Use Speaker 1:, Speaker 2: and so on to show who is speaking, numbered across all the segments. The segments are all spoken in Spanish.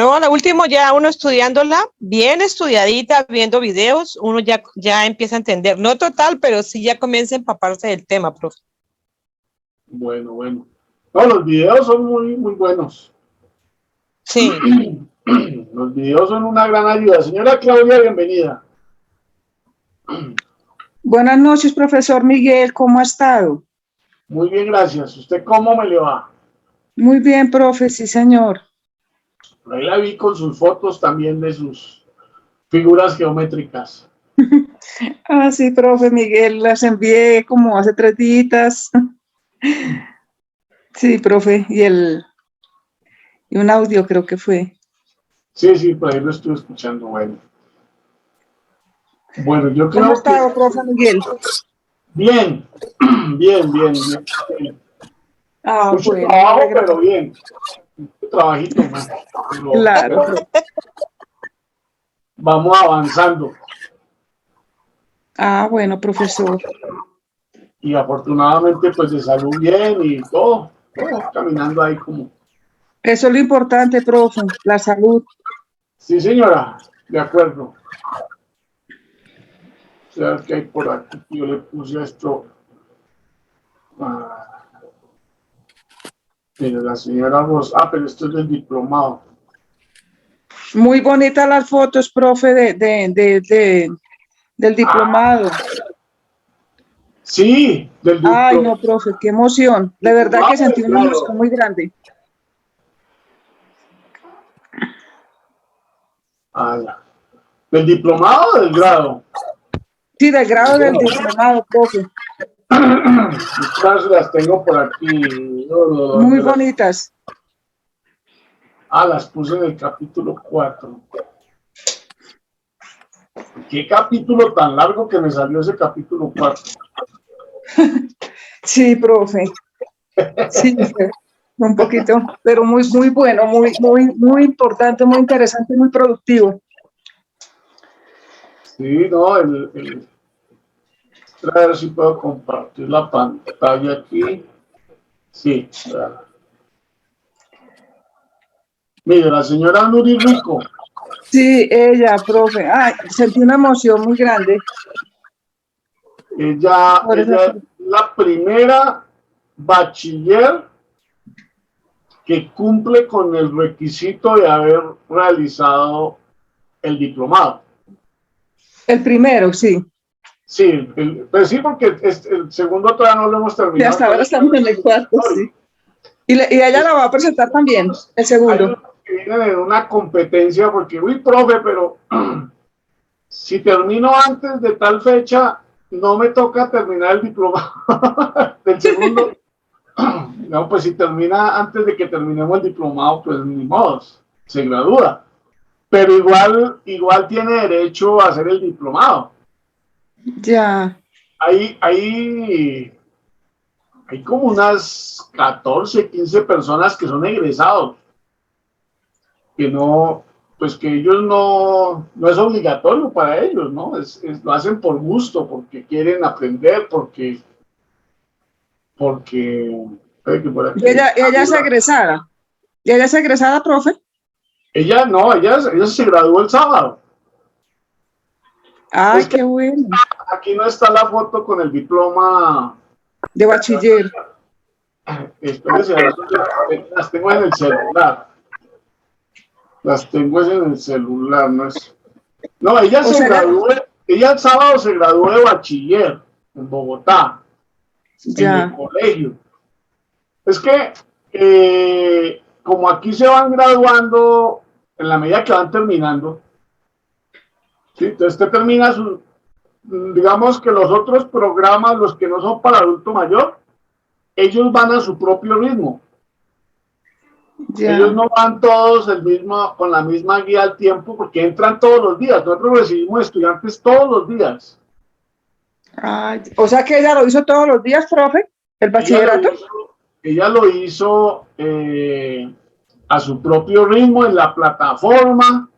Speaker 1: No, a lo último ya uno estudiándola, bien estudiadita, viendo videos, uno ya empieza a entender. No total, pero sí ya comienza a empaparse del tema, profe.
Speaker 2: Bueno, bueno. No, los videos son muy, muy buenos.
Speaker 1: Sí.
Speaker 2: Los videos son una gran ayuda. Señora Claudia, bienvenida.
Speaker 3: Buenas noches, profesor Miguel, ¿cómo ha estado?
Speaker 2: Muy bien, gracias. ¿Usted cómo me le va?
Speaker 3: Muy bien, profe, sí, señor.
Speaker 2: Ahí la vi con sus fotos también de sus figuras geométricas.
Speaker 3: Ah, sí, profe Miguel, las envié como hace 3 días. Sí, profe, y un audio creo que fue.
Speaker 2: Sí, sí, por ahí lo estuve escuchando. Bueno, yo
Speaker 3: ¿Cómo ha
Speaker 2: creo que
Speaker 3: estado, profe Miguel?
Speaker 2: bien, bien, bien, bien.
Speaker 3: Ah,
Speaker 2: Mucho
Speaker 3: bueno, me
Speaker 2: trabajo,
Speaker 3: alegra.
Speaker 2: pero bien. Mucho trabajito más.
Speaker 3: Claro,
Speaker 2: Pero vamos avanzando.
Speaker 3: ah, bueno, profesor.
Speaker 2: Y afortunadamente, pues de salud bien y todo caminando ahí como.
Speaker 3: Eso es lo importante, profe, la salud.
Speaker 2: Sí, señora, de acuerdo. O sea, que hay por aquí, yo le puse esto. Mire, la señora Rosa. Ah, pero esto es del diplomado.
Speaker 3: Muy bonitas las fotos, profe, del diplomado.
Speaker 2: Sí, del
Speaker 3: Ay, no, profe, qué emoción. De verdad que
Speaker 2: diplomado
Speaker 3: sentí
Speaker 2: del
Speaker 3: una
Speaker 2: grado.
Speaker 3: emoción muy grande.
Speaker 2: Ah, ya. ¿Del diplomado o del grado?
Speaker 3: Sí, del grado del diplomado, profe.
Speaker 2: Estas las tengo por aquí.
Speaker 3: Muy bonitas.
Speaker 2: Las puse en el capítulo 4. ¿Qué capítulo tan largo que me salió ese capítulo 4?
Speaker 3: Sí, profe. Sí, fue un poquito, pero muy, muy bueno, muy, muy, muy importante, muy interesante, muy productivo.
Speaker 2: Sí, no, a ver si puedo compartir la pantalla aquí. Sí, claro. Mire, la señora Nuri Rico,
Speaker 3: Sí, ella, profe. Ay, sentí una emoción muy grande. Por eso,
Speaker 2: ella es la primera bachiller que cumple con el requisito de haber realizado el diplomado.
Speaker 3: el primero, sí.
Speaker 2: Sí, pues sí, porque el segundo todavía no lo hemos
Speaker 3: Y
Speaker 2: terminado.
Speaker 3: hasta ahora estamos en el cuarto, sí. Y ella la va a presentar también, el
Speaker 2: Hay
Speaker 3: segundo.
Speaker 2: unos que vienen en una competencia porque, uy, profe, pero si termino antes de tal fecha, no me toca terminar el diploma del segundo. No, pues si termina antes de que terminemos el diplomado, pues ni modo, se gradúa. Pero igual tiene derecho a hacer el diplomado.
Speaker 3: Ya.
Speaker 2: Hay como unas 14, 15 personas que son egresados, que no, pues que ellos no es obligatorio para ellos, ¿no? Lo hacen por gusto, porque quieren aprender, porque, que por
Speaker 3: Y
Speaker 2: aquí,
Speaker 3: ella es egresada. ¿Y ella es egresada, profe?
Speaker 2: ella no, ella se graduó el sábado.
Speaker 3: Ay,
Speaker 2: Es que
Speaker 3: qué bueno.
Speaker 2: aquí no está la foto con el diploma.
Speaker 3: De bachiller.
Speaker 2: Espérense, las tengo en el celular. Las tengo en el celular, no es. No, ella
Speaker 3: O
Speaker 2: se
Speaker 3: sea,
Speaker 2: graduó, ella el sábado se graduó de bachiller en Bogotá, en el
Speaker 3: ya.
Speaker 2: colegio. Es que, como aquí se van graduando en la medida que van terminando, ¿sí? Entonces usted termina digamos que los otros programas, los que no son para adulto mayor, ellos van a su propio ritmo. Ellos
Speaker 3: Ya.
Speaker 2: no van todos con la misma guía al tiempo porque entran todos los días. Nosotros recibimos estudiantes todos los días.
Speaker 3: Ay, o sea que ella lo hizo todos los días, profe, el
Speaker 2: Ella lo
Speaker 3: bachillerato.
Speaker 2: hizo, ella lo hizo a su propio ritmo en la plataforma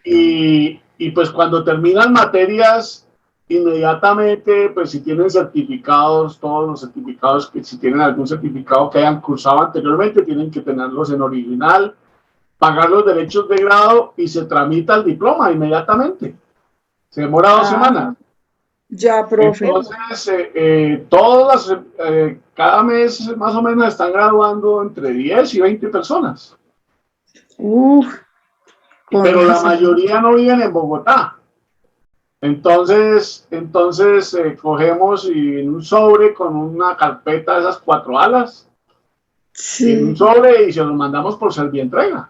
Speaker 2: y pues cuando terminan materias, inmediatamente, pues si tienen certificados, todos los certificados, que si tienen algún certificado que hayan cursado anteriormente, tienen que tenerlos en original. pagar los derechos de grado y se tramita el diploma inmediatamente. Se demora 2 semanas.
Speaker 3: Ya, profe.
Speaker 2: Entonces, cada mes más o menos están graduando entre 10 y 20 personas. Pero la mayoría no viven en Bogotá. Entonces cogemos y en un sobre con una carpeta de esas 4 alas,
Speaker 3: sí.
Speaker 2: en un sobre y se los mandamos por Servientrega.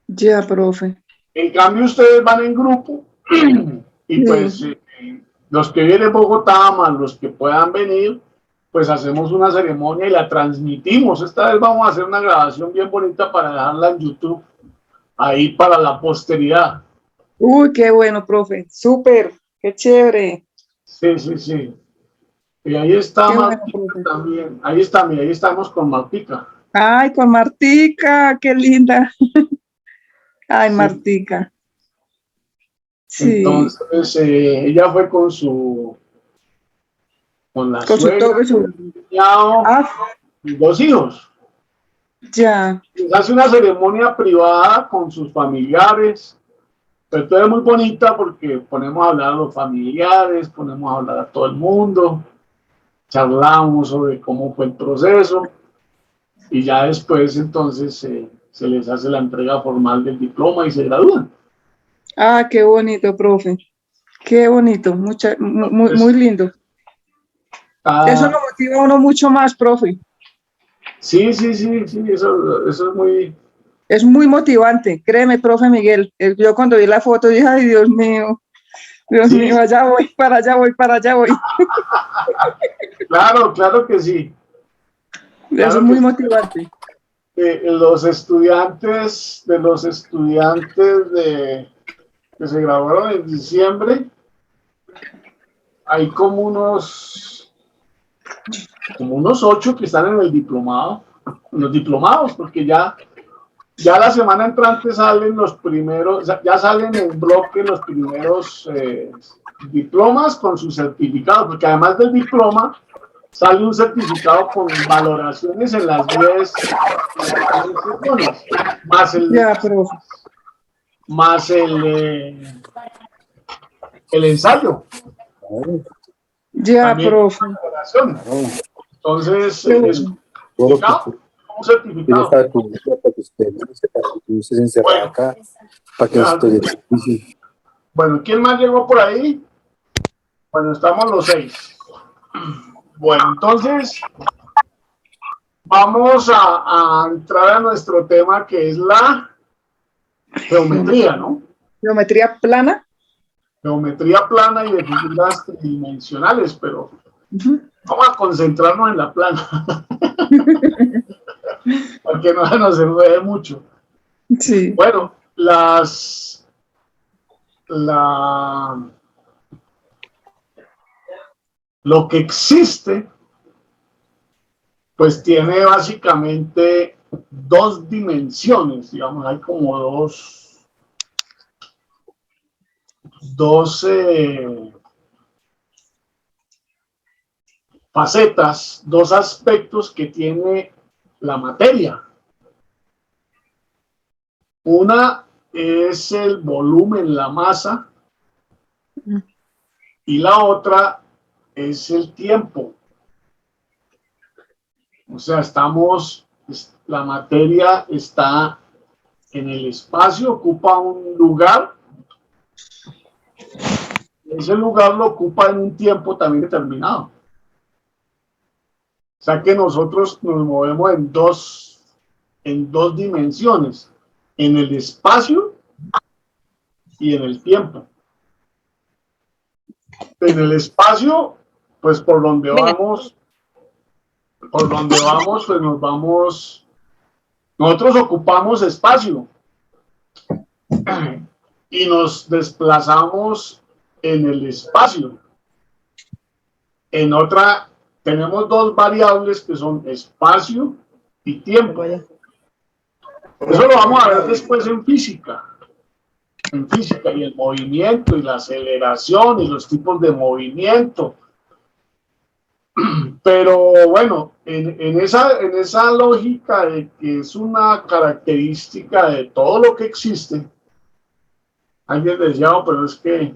Speaker 3: Ya, profe.
Speaker 2: En cambio, ustedes van en grupo y pues los que vienen en Bogotá más los que puedan venir, pues hacemos una ceremonia y la transmitimos. Esta vez vamos a hacer una grabación bien bonita para dejarla en YouTube, ahí para la posteridad.
Speaker 3: Uy, qué bueno, profe. Súper, qué chévere.
Speaker 2: Sí, sí, sí. Y ahí está Martica también. Ahí está, mira, ahí estamos con Martica.
Speaker 3: Ay, con Martica, qué linda. Ay,
Speaker 2: sí.
Speaker 3: Martica. Sí.
Speaker 2: Entonces, ella fue con la suegra,
Speaker 3: su
Speaker 2: cuñado, y 2 hijos.
Speaker 3: Ya.
Speaker 2: Hace una ceremonia privada con sus familiares, pero todo es muy bonita porque ponemos a hablar a los familiares, ponemos a hablar a todo el mundo, charlamos sobre cómo fue el proceso y ya después entonces se les hace la entrega formal del diploma y se gradúan.
Speaker 3: Ah, qué bonito, profe. Qué bonito, muy lindo. Eso lo motiva a uno mucho más, profe.
Speaker 2: Sí, eso es muy...
Speaker 3: Es muy motivante, créeme, profe Miguel. Yo cuando vi la foto dije, ay, Dios mío, allá voy, para allá voy.
Speaker 2: Claro que sí.
Speaker 3: Eso es muy motivante.
Speaker 2: Los estudiantes que se graduaron en diciembre, hay como unos 8 que están en el diplomado, en los diplomados, porque ya la semana entrante salen los primeros, ya salen en bloque los primeros diplomas con sus certificados, porque además del diploma sale un certificado con valoraciones en las 10 sesiones, más el ensayo.
Speaker 3: Ya,
Speaker 2: también,
Speaker 3: profe.
Speaker 2: Entonces, es un certificado.
Speaker 4: Para que usted se encerre acá, para que estudie.
Speaker 2: Bueno, ¿quién más llegó por ahí? Bueno, estamos los 6. Bueno, entonces vamos a entrar a nuestro tema que es la geometría, ¿no?
Speaker 3: Geometría plana.
Speaker 2: Geometría plana y de figuras tridimensionales, pero vamos a concentrarnos en la plana. Porque no se nos enrede mucho.
Speaker 3: Sí.
Speaker 2: Bueno, lo que existe, pues tiene básicamente 2 dimensiones, digamos, hay como dos facetas, 2 aspectos que tiene la materia. Una es el volumen, la masa, y la otra es el tiempo. O sea, la materia está en el espacio, ocupa un lugar, ese lugar lo ocupa en un tiempo también determinado. O sea que nosotros nos movemos en dos dimensiones, en el espacio y en el tiempo. En el espacio, pues por donde vamos, pues nosotros ocupamos espacio y nos desplazamos en el espacio. En otra, tenemos 2 variables que son espacio y tiempo. Eso lo vamos a ver después en física. En física, y el movimiento y la aceleración y los tipos de movimiento. Pero bueno, en esa lógica de que es una característica de todo lo que existe, alguien decía, "Oh, pero es que,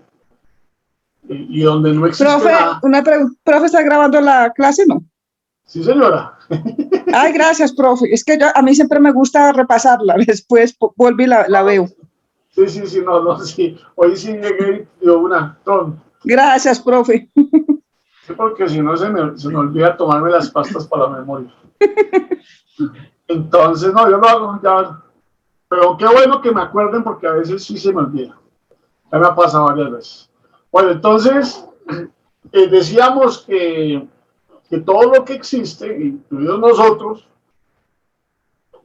Speaker 2: y donde no existe
Speaker 3: Profe,
Speaker 2: nada".
Speaker 3: una pregunta. ¿Profe está grabando la clase? No.
Speaker 2: Sí, señora.
Speaker 3: Ay, gracias, profe. Es que a mí siempre me gusta repasarla. Después vuelvo y la veo.
Speaker 2: Sí, sí, sí, no, no, sí. Hoy sí llegué y dio una ton.
Speaker 3: Gracias, profe.
Speaker 2: Sí, porque si no se me olvida tomarme las pastas para la memoria. Entonces, no, yo lo hago ya. Pero qué bueno que me acuerden porque a veces sí se me olvida. Ya me ha pasado varias veces. Bueno, entonces, decíamos que todo lo que existe, incluidos nosotros,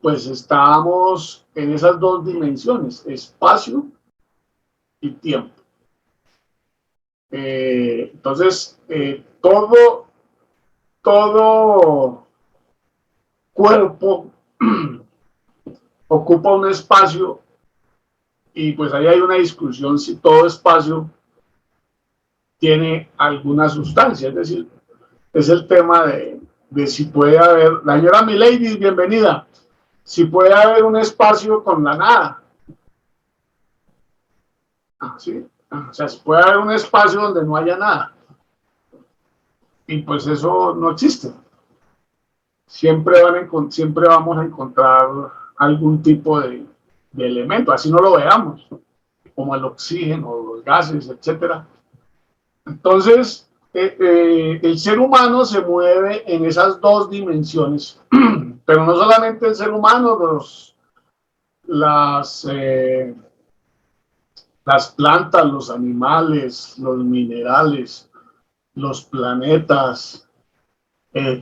Speaker 2: pues estamos en esas dos dimensiones, espacio y tiempo. Entonces, todo cuerpo ocupa un espacio y pues ahí hay una discusión si todo espacio tiene alguna sustancia, es decir, es el tema de si puede haber, la señora Milady, bienvenida, si puede haber un espacio con la nada. ¿Sí? O sea, si puede haber un espacio donde no haya nada. Y pues eso no existe. Siempre vamos a encontrar algún tipo de elemento, así no lo veamos, como el oxígeno, los gases, etcétera. Entonces, el ser humano se mueve en esas dos dimensiones, pero no solamente el ser humano, las plantas, los animales, los minerales, los planetas,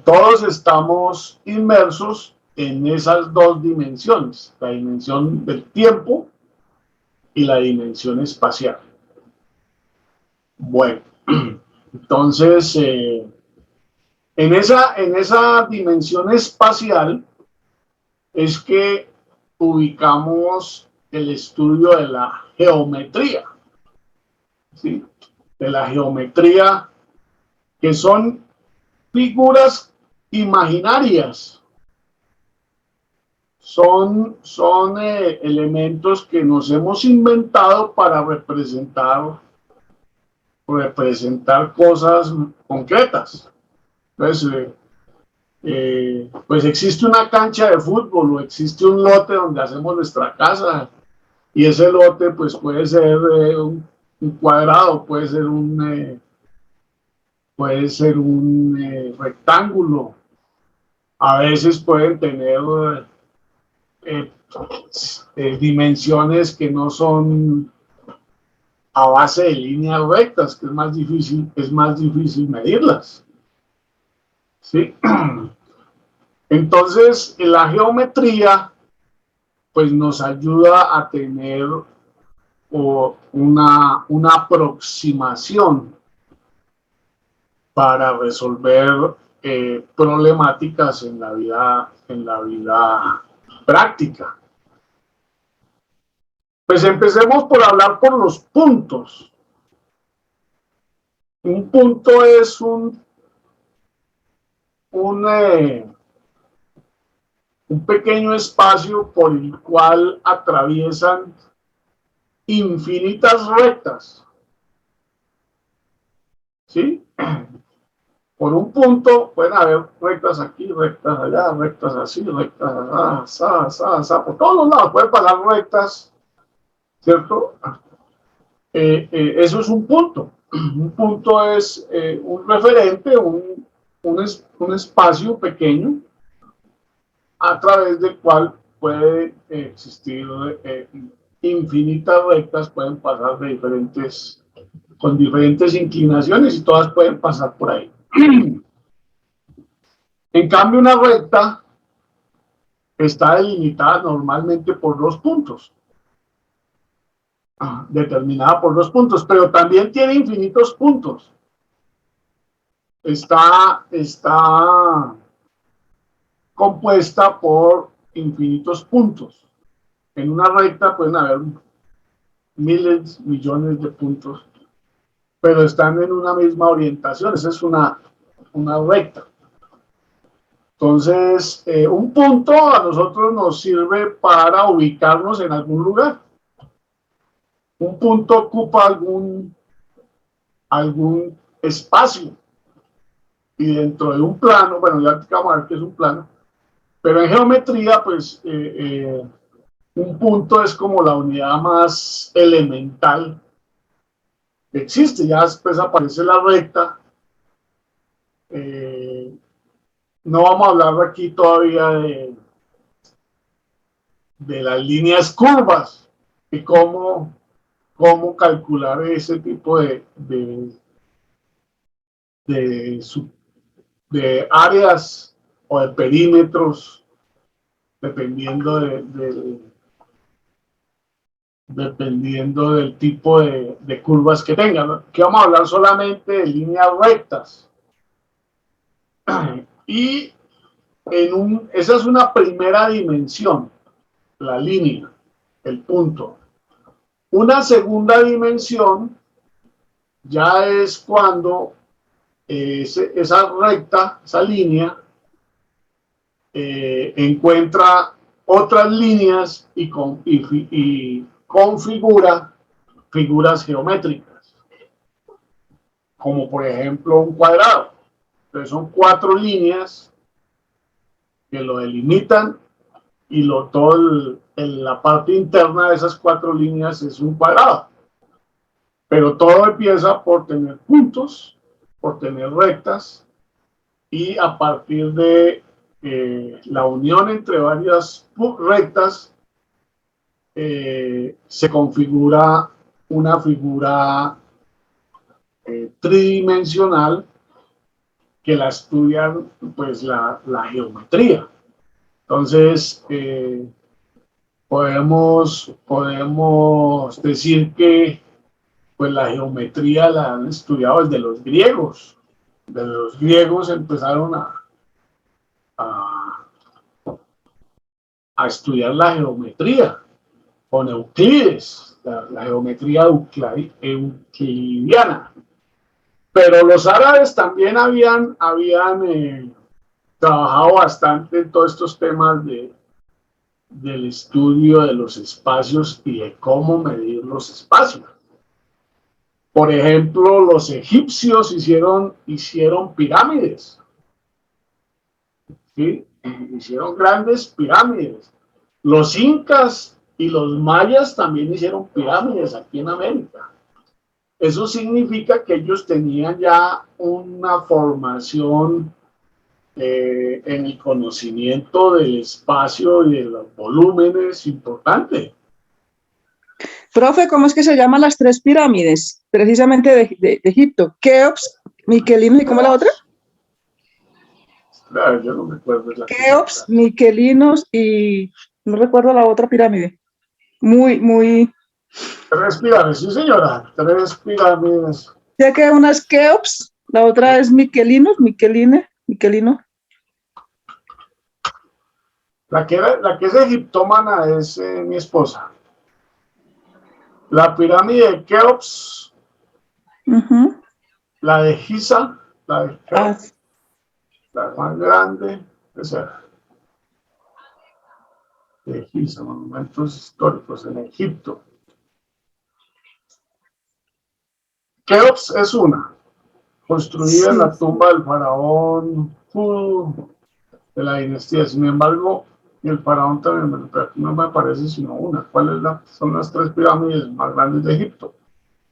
Speaker 2: todos estamos inmersos en esas dos dimensiones, la dimensión del tiempo y la dimensión espacial. Bueno, entonces, en esa dimensión espacial es que ubicamos el estudio de la geometría, ¿sí? De la geometría, que son figuras imaginarias, son elementos que nos hemos inventado para representar cosas concretas. Entonces, pues existe una cancha de fútbol o existe un lote donde hacemos nuestra casa y ese lote pues puede ser un cuadrado, puede ser un rectángulo, a veces pueden tener eh, dimensiones que no son a base de líneas rectas, que es más difícil medirlas, ¿sí? Entonces, la geometría pues nos ayuda a tener una aproximación para resolver problemáticas en la vida práctica. Pues empecemos por hablar por los puntos. Un punto es un pequeño espacio por el cual atraviesan infinitas rectas, ¿sí? Por un punto pueden haber rectas aquí, rectas allá, rectas así, rectas allá, por todos lados pueden pasar rectas, ¿cierto? Eso es un punto. Un punto es un referente, un espacio pequeño a través del cual puede existir infinitas rectas, pueden pasar con diferentes inclinaciones y todas pueden pasar por ahí. En cambio, una recta está delimitada normalmente por dos puntos, determinada por dos puntos, pero también tiene infinitos puntos. Está compuesta por infinitos puntos. En una recta pueden haber miles, millones de puntos, pero están en una misma orientación. Esa es una recta. Entonces, un punto a nosotros nos sirve para ubicarnos en algún lugar. Un punto ocupa algún espacio. Y dentro de un plano, bueno, ya vamos a ver qué es un plano, pero en geometría, pues, un punto es como la unidad más elemental que existe. Ya después aparece la recta. No vamos a hablar aquí todavía de las líneas curvas y cómo calcular ese tipo de áreas o de perímetros dependiendo dependiendo del tipo de curvas que tengan. Aquí vamos a hablar solamente de líneas rectas. Y esa es una primera dimensión, la línea, el punto. Una segunda dimensión ya es cuando esa recta, esa línea, encuentra otras líneas y configura figuras geométricas, como por ejemplo un cuadrado. Entonces son 4 líneas que lo delimitan y la parte interna de esas 4 líneas es un cuadrado. Pero todo empieza por tener puntos, por tener rectas, y a partir de la unión entre varias rectas se configura una figura tridimensional que la estudian pues la geometría. Entonces podemos decir que pues la geometría la han estudiado desde los griegos. De los griegos empezaron a estudiar la geometría con Euclides, la geometría euclidiana. Pero los árabes también habían trabajado bastante en todos estos temas del estudio de los espacios y de cómo medir los espacios. Por ejemplo, los egipcios hicieron pirámides. ¿Sí? Hicieron grandes pirámides. Los incas y los mayas también hicieron pirámides aquí en América. Eso significa que ellos tenían ya una formación en el conocimiento del espacio y de los volúmenes importante.
Speaker 3: Profe, ¿cómo es que se llaman las 3 pirámides? Precisamente de Egipto. Keops, Miquelinos, ¿y cómo la otra?
Speaker 2: Claro, yo no me acuerdo.
Speaker 3: Keops, Miquelinos y no recuerdo la otra pirámide. Muy.
Speaker 2: 3 pirámides, sí señora, 3 pirámides.
Speaker 3: Sé que una es Keops, la otra es Miquelino.
Speaker 2: La que es egiptómana es mi esposa. La pirámide de Keops, la de Giza, la de Keops, la más grande, esa de Giza, monumentos históricos en Egipto. Keops es una, construida en la tumba del faraón de la dinastía. Sin embargo, el faraón también, no me parece sino una. ¿Cuáles son las 3 pirámides más grandes de Egipto?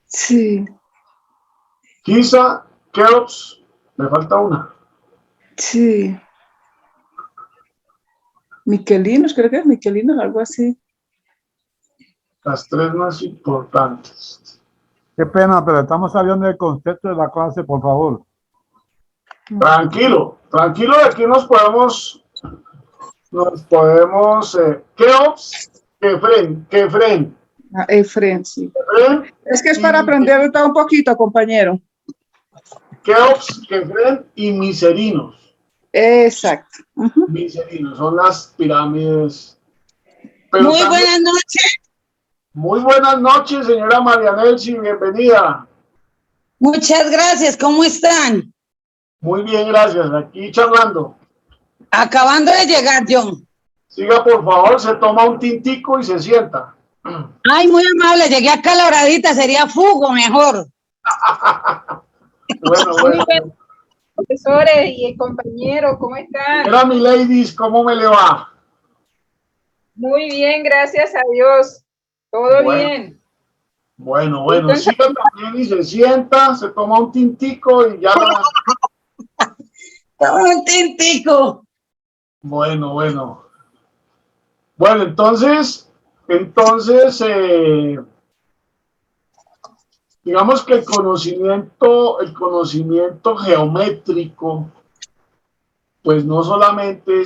Speaker 3: Sí.
Speaker 2: Giza, Keops, me falta una.
Speaker 3: Sí. Miquelinos, creo que es Miquelinos, algo así.
Speaker 2: Las 3 más importantes.
Speaker 5: Qué pena, pero estamos saliendo del concepto de la clase, por favor.
Speaker 2: Tranquilo, de aquí nos podemos Keops, Kefren.
Speaker 3: Efren, sí. Es que es para aprender de todo un poquito, compañero.
Speaker 2: Keops, Kefren y Miserinos.
Speaker 3: Exacto.
Speaker 2: Miserinos son las pirámides.
Speaker 1: Pero muy buenas noches.
Speaker 2: Muy buenas noches, señora María Nelsi, bienvenida.
Speaker 6: Muchas gracias, ¿cómo están?
Speaker 2: Muy bien, gracias, aquí charlando.
Speaker 6: Acabando de llegar, John.
Speaker 2: Siga, por favor, se toma un tintico y se sienta.
Speaker 6: Ay, muy amable, llegué acaloradita, sería fugo mejor.
Speaker 2: Bueno,
Speaker 3: Muy
Speaker 2: bueno.
Speaker 3: bien, profesores y compañeros, ¿cómo están?
Speaker 2: Era mi ladies, ¿cómo me le va?
Speaker 3: Muy bien, gracias a Dios. Todo
Speaker 2: Bueno.
Speaker 3: bien.
Speaker 2: Bueno,
Speaker 3: Entonces-
Speaker 2: siga también y se sienta, se toma un tintico y ya la...
Speaker 6: Un tintico.
Speaker 2: Bueno. Bueno, entonces, digamos que el conocimiento geométrico, pues no solamente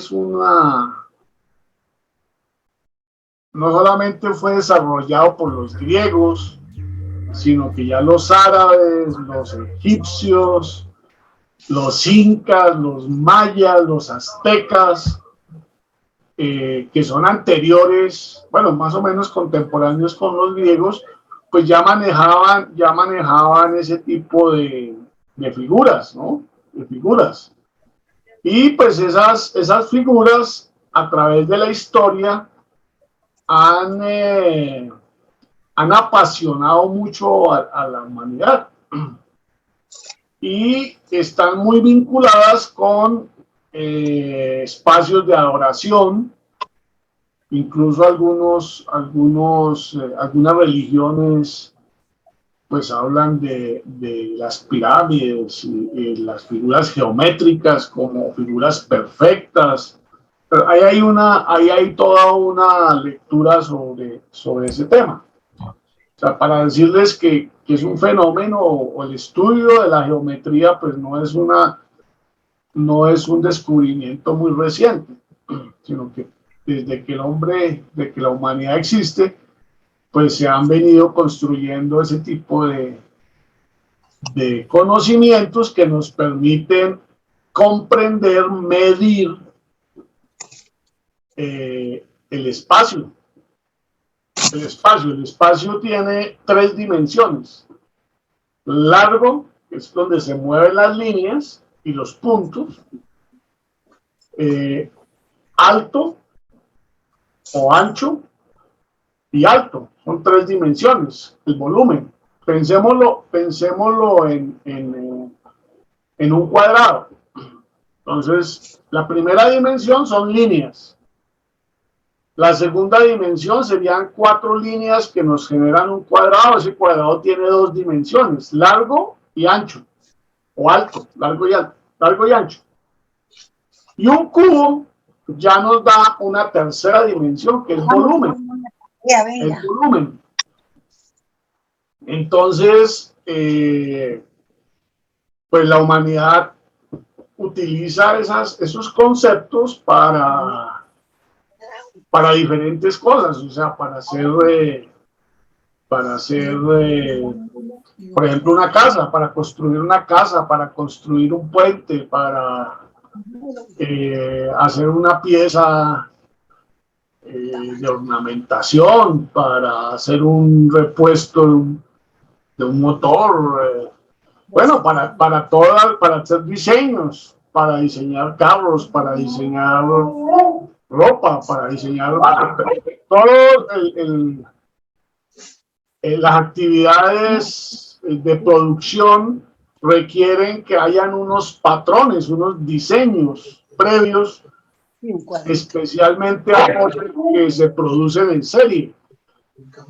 Speaker 2: fue desarrollado por los griegos, sino que ya los árabes, los egipcios, los incas, los mayas, los aztecas, que son anteriores, bueno, más o menos contemporáneos con los griegos, pues ya manejaban ese tipo de figuras, ¿no? De figuras. Y pues esas figuras, a través de la historia, han apasionado mucho a la humanidad y están muy vinculadas con espacios de adoración. Incluso algunas religiones pues hablan de las pirámides y las figuras geométricas como figuras perfectas. Pero ahí hay toda una lectura sobre ese tema. O sea, para decirles que es un fenómeno o el estudio de la geometría, pues no es un descubrimiento muy reciente, sino que desde que la humanidad existe, pues se han venido construyendo ese tipo de conocimientos que nos permiten comprender, medir el espacio. El espacio tiene 3 dimensiones. Largo, que es donde se mueven las líneas y los puntos. Alto o ancho y alto. Son 3 dimensiones. El volumen. Pensémoslo en un cuadrado. Entonces, la primera dimensión son líneas. La segunda dimensión serían 4 líneas que nos generan un cuadrado. Ese cuadrado tiene 2 dimensiones, largo y ancho, o alto, largo y alto, largo y ancho. Y un cubo ya nos da una tercera dimensión, que es volumen. El volumen. Entonces, pues la humanidad utiliza esos conceptos para diferentes cosas, o sea, para hacer, por ejemplo, una casa, para construir una casa, para construir un puente, para hacer una pieza de ornamentación, para hacer un repuesto de un motor, bueno, para hacer diseños, para diseñar carros, para diseñar ropa, para diseñar todo las actividades de producción requieren que hayan unos patrones, unos diseños previos, especialmente a cosas que se producen en serie.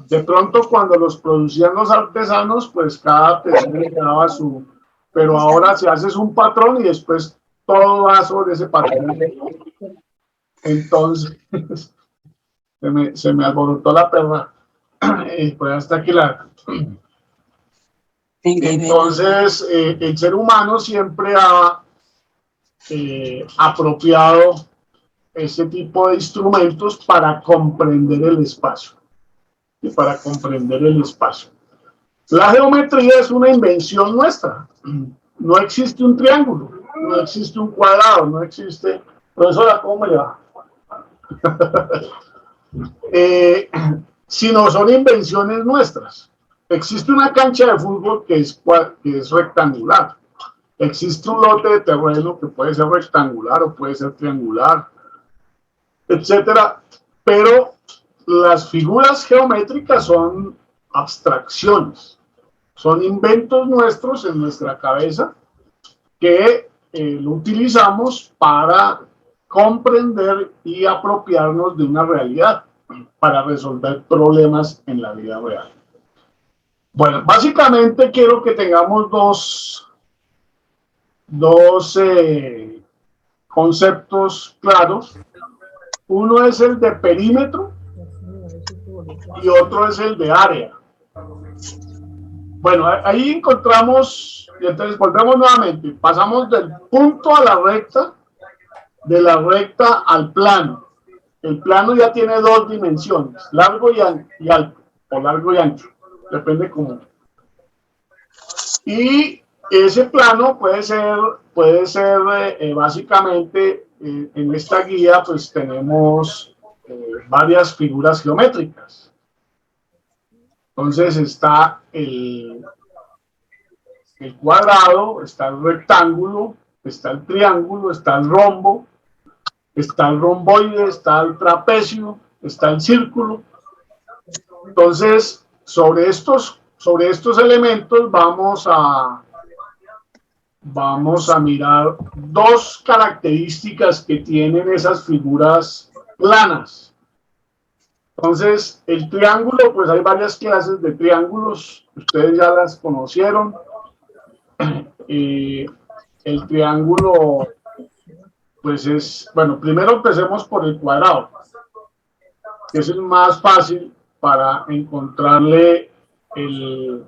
Speaker 2: De pronto, cuando los producían los artesanos, pues cada artesano daba su... Pero ahora si haces un patrón y después todo va sobre ese patrón. Entonces, se me alborotó la perra. Pues hasta que la... Entonces, el ser humano siempre ha apropiado ese tipo de instrumentos para comprender el espacio. Y para comprender el espacio. La geometría es una invención nuestra. No existe un triángulo, no existe un cuadrado, no existe... Profesora, ¿cómo le va? Sino son invenciones nuestras. Existe una cancha de fútbol que es rectangular. existe un lote de terreno que puede ser rectangular o puede ser triangular, etcétera, pero las figuras geométricas son abstracciones, son inventos nuestros en nuestra cabeza que lo utilizamos para comprender y apropiarnos de una realidad, para resolver problemas en la vida real. Bueno, básicamente quiero que tengamos dos conceptos claros. Uno es el de perímetro y otro es el de área. Bueno, ahí encontramos, y entonces volvemos nuevamente, pasamos del punto a la recta, de la recta al plano. El plano ya tiene dos dimensiones, largo y alto, o largo y ancho, depende cómo. Y ese plano puede ser básicamente, en esta guía pues tenemos varias figuras geométricas. Entonces está el cuadrado, está el rectángulo, está el triángulo, está el rombo, está el romboide, está el trapecio, está el círculo. Entonces, sobre estos elementos vamos a mirar dos características que tienen esas figuras planas. Entonces, el triángulo, pues hay varias clases de triángulos, ustedes ya las conocieron. El triángulo, pues es, bueno, primero empecemos por el cuadrado, que es el más fácil para encontrarle voy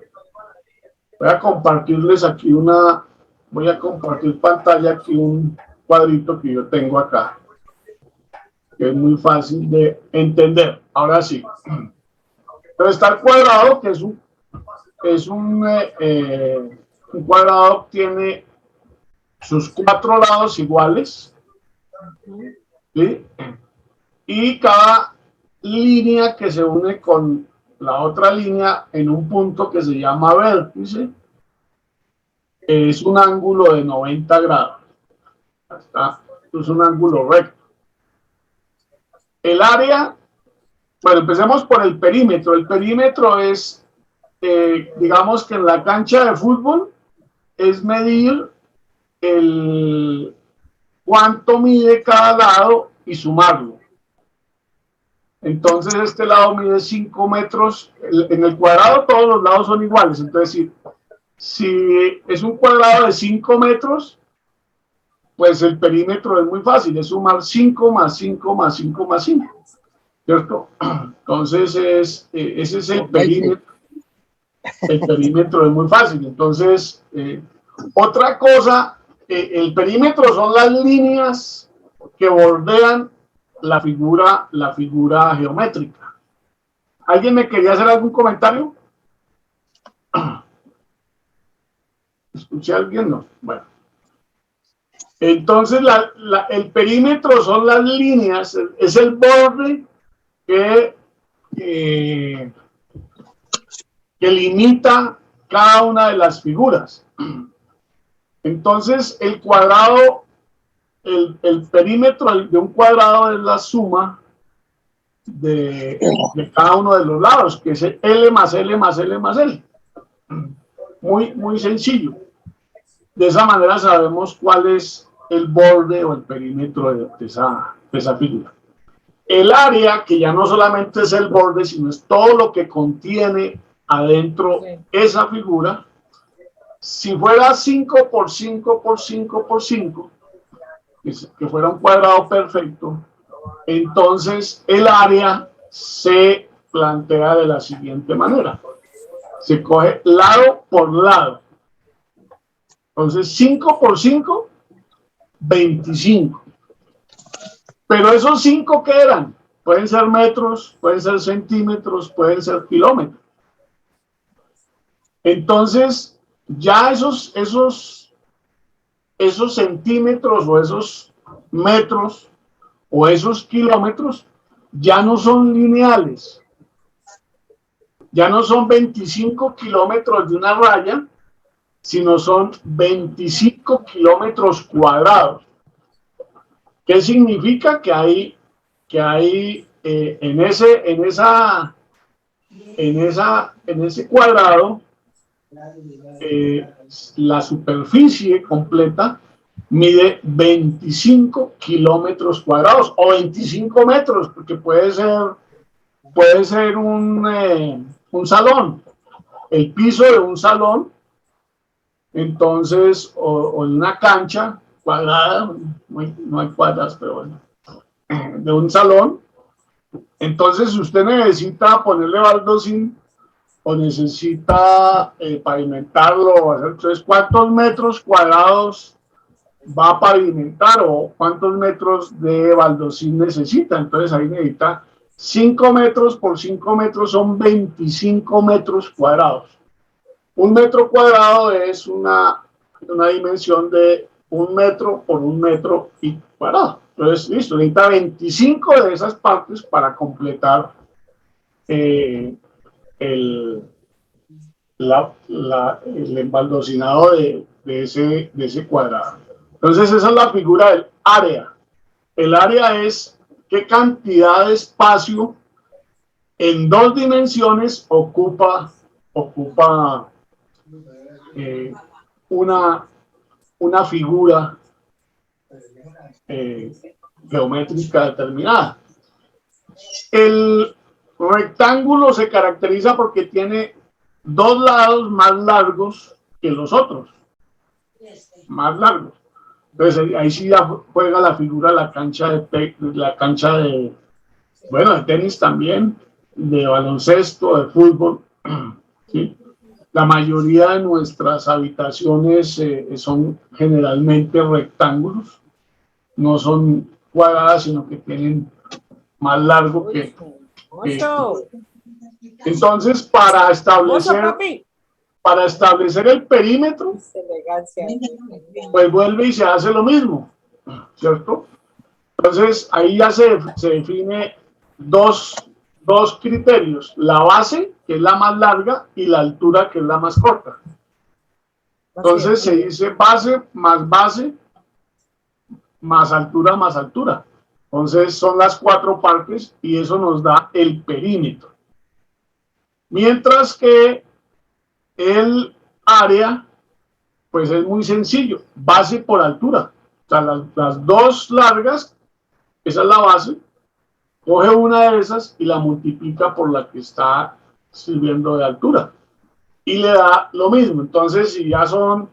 Speaker 2: a compartirles aquí voy a compartir pantalla aquí un cuadrito que yo tengo acá, que es muy fácil de entender. Ahora sí. Entonces está el cuadrado, que es un cuadrado, tiene sus cuatro lados iguales, ¿sí? Y cada línea que se une con la otra línea en un punto que se llama vértice es un ángulo de 90 grados. Está, es un ángulo recto. El área, bueno, empecemos por el perímetro. El perímetro es, digamos que en la cancha de fútbol, es medir cuánto mide cada lado y sumarlo. Entonces este lado mide 5 metros, en el cuadrado todos los lados son iguales, entonces si es un cuadrado de 5 metros, pues el perímetro es muy fácil, es sumar 5 más 5 más 5 más 5, ¿cierto? Entonces ese es el perímetro. El perímetro es muy fácil. Entonces, otra cosa, el perímetro son las líneas que bordean la figura geométrica. ¿Alguien me quería hacer algún comentario? ¿Escuché a alguien? No. Bueno. Entonces, el perímetro son las líneas, es el borde que limita cada una de las figuras. Entonces, el cuadrado, el perímetro de un cuadrado es la suma de cada uno de los lados, que es L más L más L más L. Muy sencillo. De esa manera sabemos cuál es el borde o el perímetro de esa figura. El área, que ya no solamente es el borde, sino es todo lo que contiene adentro esa figura. Si fuera 5 por 5 por 5 por 5, que fuera un cuadrado perfecto, entonces el área se plantea de la siguiente manera. Se coge lado por lado. Entonces 5 por 5, 25. Pero esos 5, ¿qué eran? Pueden ser metros, pueden ser centímetros, pueden ser kilómetros. Entonces, ya esos centímetros o esos metros o esos kilómetros ya no son lineales. Ya no son 25 kilómetros de una raya, sino son 25 kilómetros cuadrados. ¿Qué significa? Que hay en ese cuadrado, la superficie completa mide 25 kilómetros cuadrados o 25 metros, porque puede ser un salón, el piso de un salón, entonces, o en una cancha cuadrada, no hay cuadras, pero bueno, de un salón. Entonces, si usted necesita ponerle baldosín o necesita pavimentarlo, entonces, ¿cuántos metros cuadrados va a pavimentar o cuántos metros de baldosín necesita? Entonces, ahí necesita 5 metros por 5 metros, son 25 metros cuadrados. Un metro cuadrado es una dimensión de 1 metro por 1 metro y cuadrado. Entonces, listo, necesita 25 de esas partes para completar el embaldosinado de ese cuadrado. Entonces, esa es la figura del área. El área es qué cantidad de espacio en 2 dimensiones ocupa una figura geométrica determinada. El rectángulo se caracteriza porque tiene 2 lados más largos que los otros, más largos. Entonces ahí sí ya juega la figura la cancha de tenis también, de baloncesto, de fútbol, ¿sí? La mayoría de nuestras habitaciones son generalmente rectángulos, no son cuadradas, sino que tienen más largo que... Entonces, para establecer el perímetro, pues vuelve y se hace lo mismo, ¿cierto? Entonces, ahí ya se define dos criterios: la base, que es la más larga, y la altura, que es la más corta. Entonces se dice base más altura más altura. Entonces son las 4 partes y eso nos da el perímetro. Mientras que el área, pues es muy sencillo, base por altura. O sea, las 2 largas, esa es la base, coge una de esas y la multiplica por la que está sirviendo de altura y le da lo mismo. Entonces, si ya son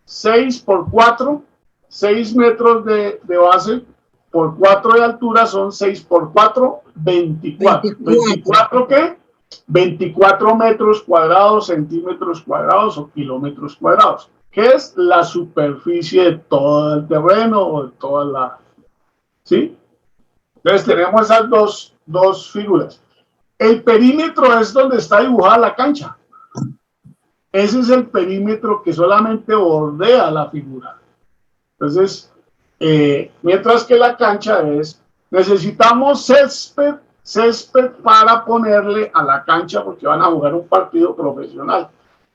Speaker 2: 6 por 4, 6 metros de base por 4 de altura, son 6 por 4, 24. ¿24 qué? 24 metros cuadrados, centímetros cuadrados o kilómetros cuadrados, que es la superficie de todo el terreno o de toda la... ¿Sí? Entonces tenemos esas dos figuras. El perímetro es donde está dibujada la cancha. Ese es el perímetro que solamente bordea la figura. Entonces, mientras que la cancha necesitamos césped para ponerle a la cancha porque van a jugar un partido profesional.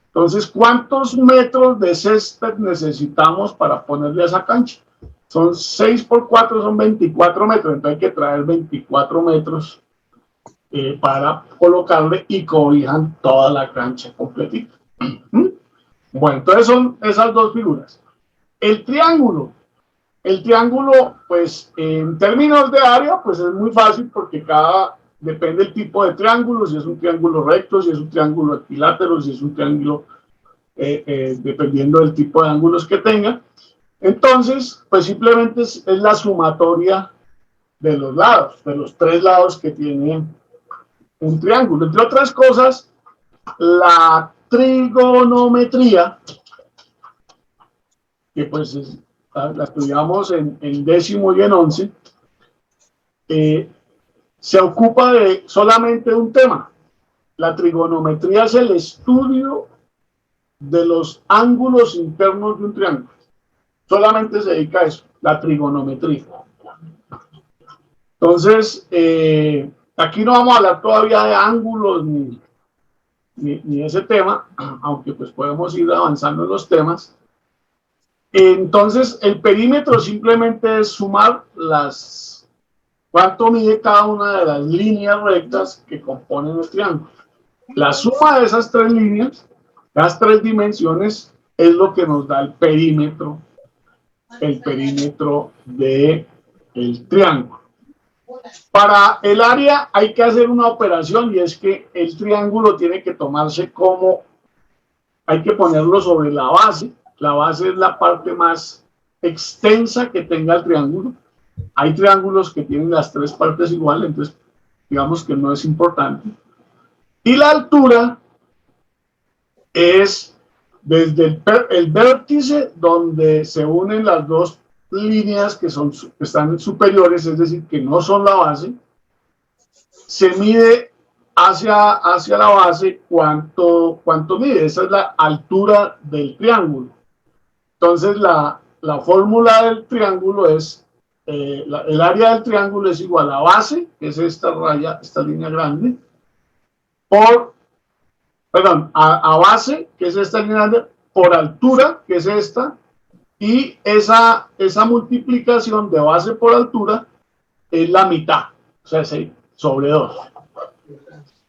Speaker 2: Entonces, ¿cuántos metros de césped necesitamos para ponerle a esa cancha? Son 6 por 4, son 24 metros. Entonces hay que traer 24 metros para colocarle y cobijan toda la cancha completita. Bueno, entonces son esas 2 figuras. El triángulo, pues en términos de área, pues es muy fácil porque depende del tipo de triángulo, si es un triángulo recto, si es un triángulo equilátero, si es un triángulo, dependiendo del tipo de ángulos que tenga. Entonces, pues simplemente es la sumatoria de los lados, de los 3 lados que tiene un triángulo. Entre otras cosas, la trigonometría, que pues la estudiamos en 10º y en 11, se ocupa de solamente un tema. La trigonometría es el estudio de los ángulos internos de un triángulo. Solamente se dedica a eso, la trigonometría. Entonces, aquí no vamos a hablar todavía de ángulos ni ese tema, aunque pues podemos ir avanzando en los temas. Entonces, el perímetro simplemente es sumar cuánto mide cada una de las líneas rectas que componen el triángulo. La suma de esas tres líneas, las tres dimensiones, es lo que nos da el perímetro del triángulo. Para el área hay que hacer una operación, y es que el triángulo tiene que tomarse como, hay que ponerlo sobre la base. La base es la parte más extensa que tenga el triángulo. Hay triángulos que tienen las tres partes iguales, entonces digamos que no es importante. Y la altura es desde el vértice donde se unen las dos líneas que están superiores, es decir, que no son la base, se mide hacia la base cuánto mide. Esa es la altura del triángulo. Entonces, la fórmula del triángulo es, el área del triángulo es igual a base, que es esta raya, esta línea grande, a base, que es esta línea grande, por altura, que es esta, y esa multiplicación de base por altura es la mitad, o sea, 6 sobre 2.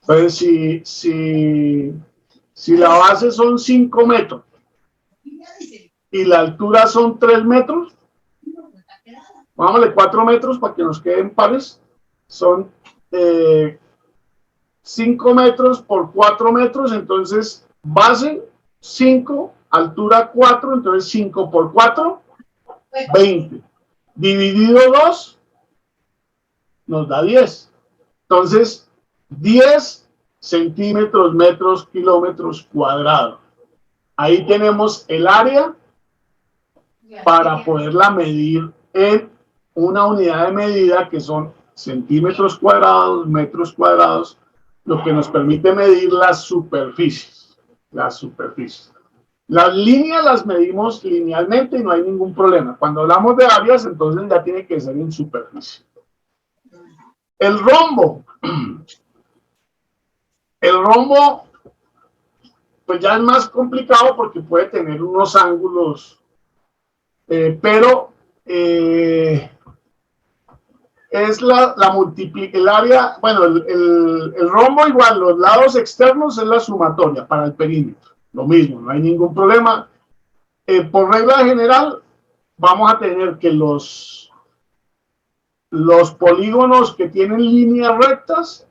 Speaker 2: Entonces, si la base son 5 metros y la altura son 3 metros, vámonos 4 metros para que nos queden pares, son 5 metros por 4 metros, entonces base 5, altura 4, entonces 5 por 4, 20. Dividido 2, nos da 10. Entonces, 10 centímetros, metros, kilómetros cuadrados. Ahí tenemos el área para poderla medir en una unidad de medida que son centímetros cuadrados, metros cuadrados, lo que nos permite medir las superficies. Las líneas las medimos linealmente y no hay ningún problema. Cuando hablamos de áreas, entonces ya tiene que ser en superficie. El rombo, pues ya es más complicado porque puede tener unos ángulos, pero es el área, bueno, el rombo igual, los lados externos es la sumatoria para el perímetro, lo mismo, no hay ningún problema. Por regla general, vamos a tener que los polígonos que tienen líneas rectas,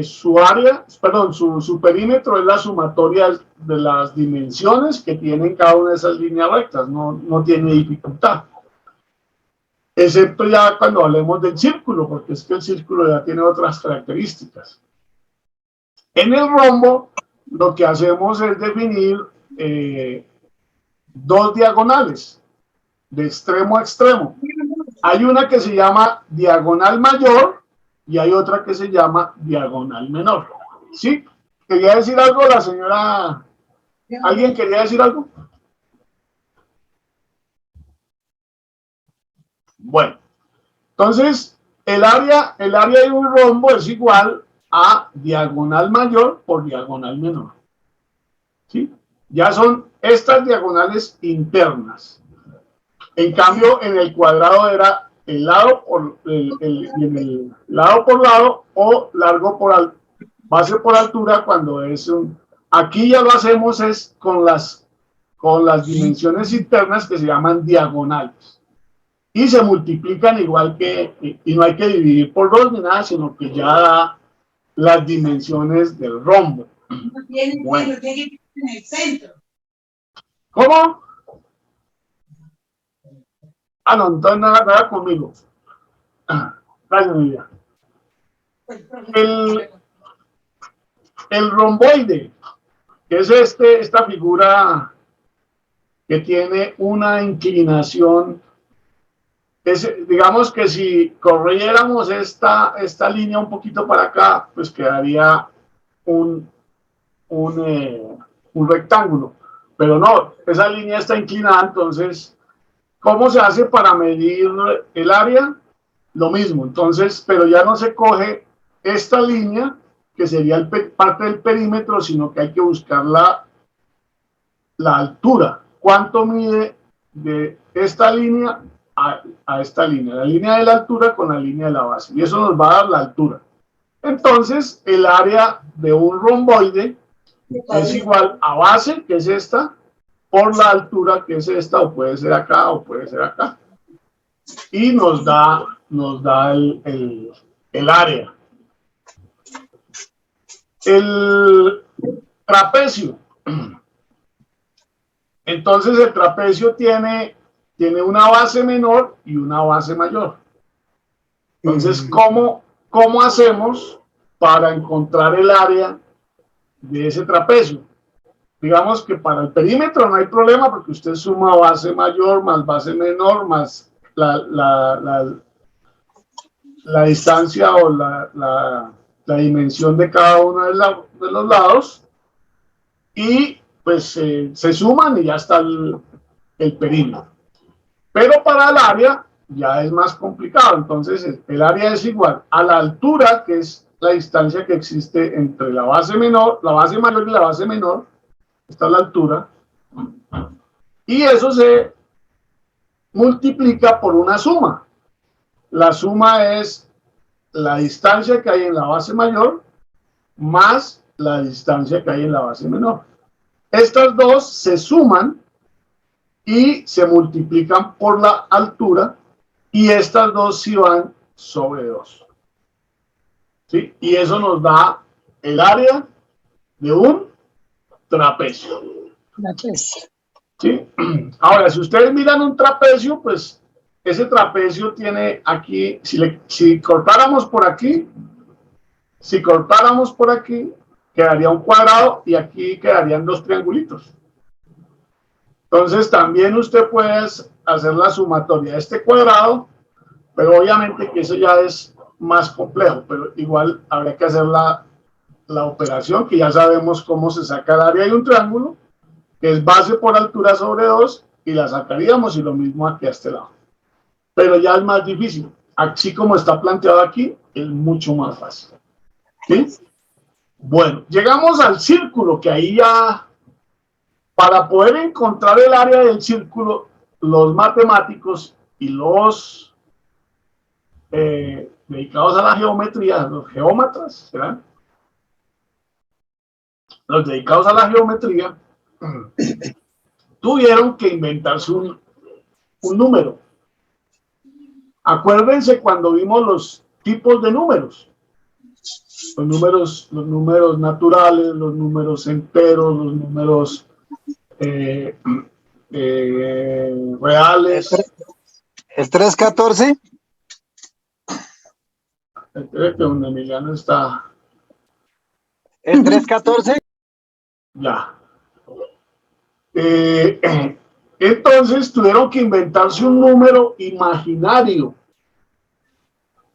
Speaker 2: su perímetro es la sumatoria de las dimensiones que tienen cada una de esas líneas rectas, no tiene dificultad. Excepto ya cuando hablemos del círculo, porque es que el círculo ya tiene otras características. En el rombo, lo que hacemos es definir dos diagonales, de extremo a extremo. Hay una que se llama diagonal mayor y hay otra que se llama diagonal menor. ¿Sí? ¿Quería decir algo la señora? ¿Alguien quería decir algo? Bueno, entonces el área de un rombo es igual a diagonal mayor por diagonal menor. ¿Sí? Ya son estas diagonales internas. En cambio, en el cuadrado era el lado por lado o largo por base por altura cuando es un. Aquí ya lo hacemos es con las dimensiones internas que se llaman diagonales. Y se multiplican igual que, y no hay que dividir por 2 ni nada, sino que ya da las dimensiones del rombo. Bueno.
Speaker 6: Tiene que ir en el centro.
Speaker 2: ¿Cómo? Ah, no, entonces nada conmigo. Gracias, mi vida. El romboide, que es esta figura que tiene una inclinación. Digamos que si corriéramos esta línea un poquito para acá, pues quedaría un rectángulo. Pero no, esa línea está inclinada, entonces, ¿cómo se hace para medir el área? Lo mismo, entonces, pero ya no se coge esta línea, que sería parte del perímetro, sino que hay que buscar la altura. ¿Cuánto mide de esta línea a esta línea? La línea de la altura con la línea de la base. Y eso nos va a dar la altura. Entonces, el área de un romboide es igual a base, que es esta, por la altura, que es esta, o puede ser acá, o puede ser acá. Y nos da el área. El trapecio. Entonces, el trapecio tiene una base menor y una base mayor. Entonces, ¿cómo hacemos para encontrar el área de ese trapecio? Digamos que para el perímetro no hay problema porque usted suma base mayor más base menor más la distancia o la dimensión de cada uno de los lados y pues se suman y ya está el perímetro. Pero para el área ya es más complicado. Entonces el área es igual a la altura, que es la distancia que existe entre la base mayor y la base menor. Esta es la altura. Y eso se multiplica por una suma. La suma es la distancia que hay en la base mayor más la distancia que hay en la base menor. Estas dos se suman y se multiplican por la altura y estas dos sí van sobre 2. ¿Sí? Y eso nos da el área de un trapecio. ¿Sí? Ahora, si ustedes miran un trapecio, pues ese trapecio tiene aquí, si cortáramos por aquí, quedaría un cuadrado y aquí quedarían dos triangulitos. Entonces también usted puede hacer la sumatoria de este cuadrado, pero obviamente que eso ya es más complejo, pero igual habría que hacer la operación, que ya sabemos cómo se saca el área de un triángulo, que es base por altura sobre 2, y la sacaríamos, y lo mismo aquí a este lado. Pero ya es más difícil. Así como está planteado aquí, es mucho más fácil. ¿Sí? Bueno, llegamos al círculo, que ahí ya, para poder encontrar el área del círculo, los matemáticos y los dedicados a la geometría, los geómetras, ¿verdad? Los dedicados a la geometría tuvieron que inventarse un número. Acuérdense cuando vimos los tipos de números. Los números naturales, los números enteros, los números reales.
Speaker 7: ¿El 314?
Speaker 2: Que donde Emiliano está.
Speaker 7: ¿El 314?
Speaker 2: Ya. Entonces tuvieron que inventarse un número imaginario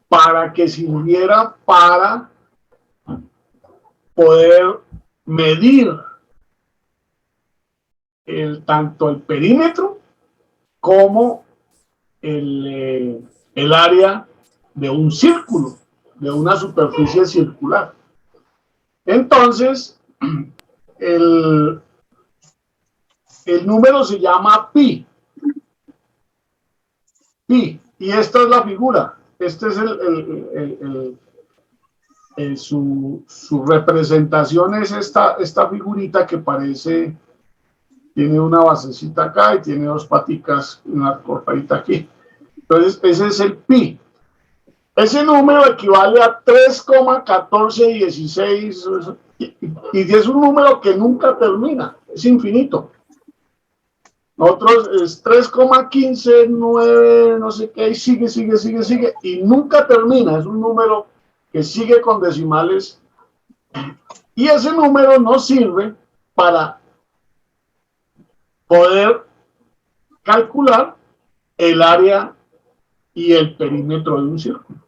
Speaker 2: para que sirviera para poder medir tanto el perímetro como el área de un círculo, de una superficie circular. Entonces, el número se llama pi. Pi. Y esta es la figura. Este es su representación, es esta figurita que parece, tiene una basecita acá y tiene dos paticas, una cortadita aquí. Entonces, ese es el pi. Ese número equivale a 3,1416 y es un número que nunca termina, es infinito. Nosotros es 3,159, no sé qué, y sigue, y nunca termina. Es un número que sigue con decimales. Y ese número nos sirve para poder calcular el área y el perímetro de un círculo.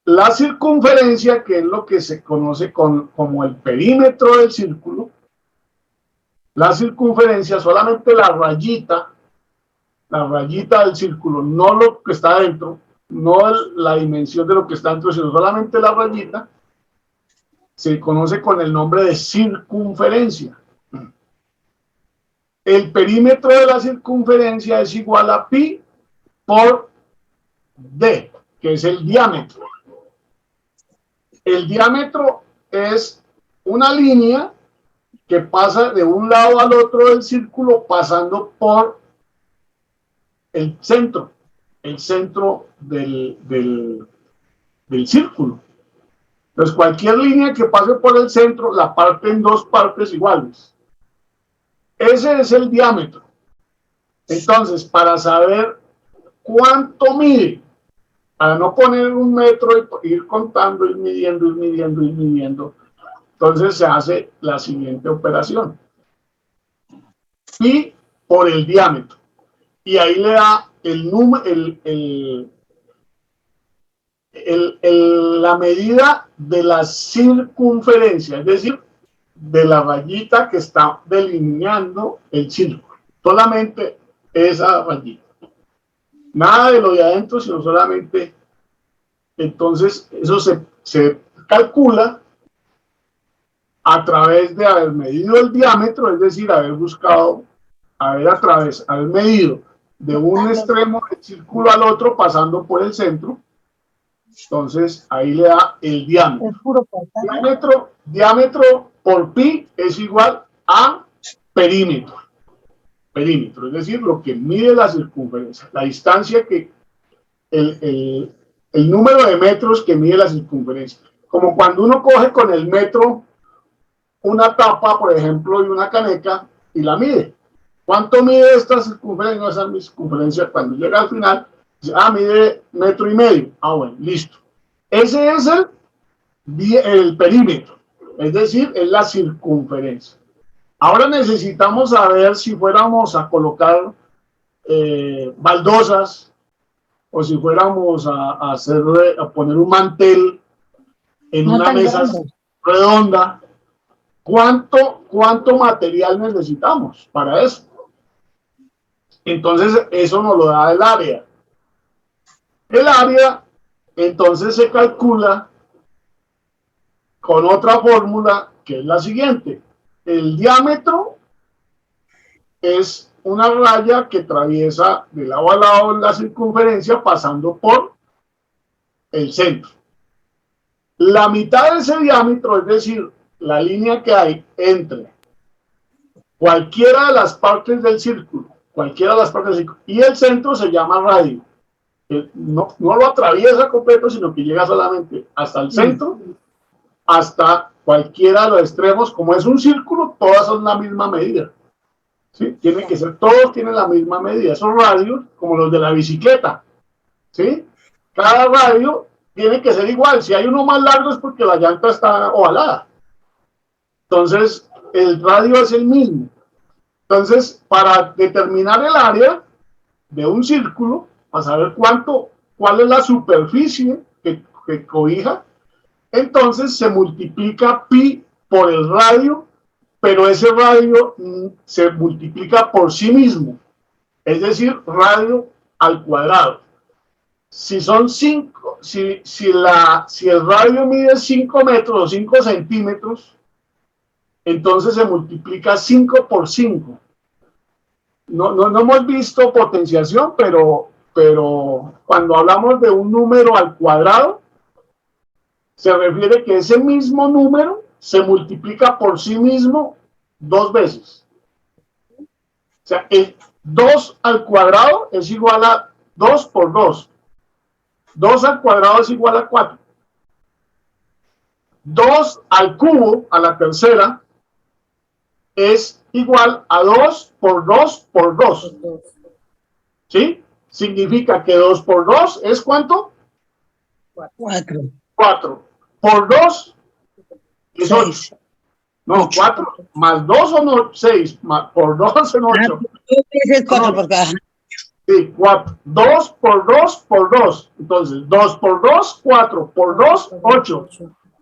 Speaker 2: La circunferencia, que es lo que se conoce como el perímetro del círculo, la circunferencia, solamente la rayita del círculo, no lo que está dentro, no la dimensión de lo que está dentro, sino solamente la rayita, se conoce con el nombre de circunferencia. El perímetro de la circunferencia es igual a pi por d, que es el diámetro. El diámetro es una línea que pasa de un lado al otro del círculo pasando por el centro del círculo. Entonces, cualquier línea que pase por el centro la parte en dos partes iguales. Ese es el diámetro. Entonces, para saber cuánto mide, para no poner un metro y ir contando, ir midiendo, entonces se hace la siguiente operación. Pi por el diámetro. Y ahí le da el número, la medida de la circunferencia, es decir, de la rayita que está delineando el círculo. Solamente esa rayita. Nada de lo de adentro, sino solamente. Entonces, eso se calcula a través de haber medido el diámetro, es decir, haber buscado, haber medido de un extremo del círculo al otro pasando por el centro. Entonces, ahí le da el diámetro. Diámetro por pi es igual a perímetro. Perímetro, es decir, lo que mide la circunferencia, la distancia que, el número de metros que mide la circunferencia. Como cuando uno coge con el metro una tapa, por ejemplo, y una caneca y la mide. ¿Cuánto mide esta circunferencia? No, esa es mi circunferencia. Cuando llega al final, dice, mide 1,5 metros. Bueno, listo. Ese es el perímetro, es decir, es la circunferencia. Ahora necesitamos saber si fuéramos a colocar baldosas o si fuéramos a poner un mantel en una mesa redonda. ¿Cuánto material necesitamos para eso? Entonces, eso nos lo da el área. El área, entonces, se calcula con otra fórmula que es la siguiente. El diámetro es una raya que atraviesa de lado a lado la circunferencia pasando por el centro. La mitad de ese diámetro, es decir, la línea que hay entre cualquiera de las partes del círculo, y el centro se llama radio. No lo atraviesa completo, sino que llega solamente hasta el centro, hasta cualquiera de los extremos. Como es un círculo, todas son la misma medida. ¿Sí? Todos tienen la misma medida. Esos radios, como los de la bicicleta, ¿sí? Cada radio tiene que ser igual. Si hay uno más largo es porque la llanta está ovalada. Entonces, el radio es el mismo. Entonces, para determinar el área de un círculo, para saber cuál es la superficie que cobija, entonces se multiplica pi por el radio, pero ese radio se multiplica por sí mismo, es decir, radio al cuadrado. Si son 5, si el radio mide 5 metros o 5 centímetros, entonces se multiplica 5 por 5. No hemos visto potenciación, pero cuando hablamos de un número al cuadrado, se refiere que ese mismo número se multiplica por sí mismo 2 veces. O sea, el 2 al cuadrado es igual a 2 por 2. 2 al cuadrado es igual a 4. 2 al cubo, a la tercera, es igual a 2 por 2 por 2. ¿Sí? Significa que 2 por 2 es ¿cuánto?
Speaker 6: 4.
Speaker 2: 4. Por 2 es 8. No, 4 más 2 son 6. Por 2 son 8.
Speaker 6: Es 4 por cada.
Speaker 2: Sí, 4. 2 por 2 por 2. Entonces, 2 por 2, 4 por 2, 8.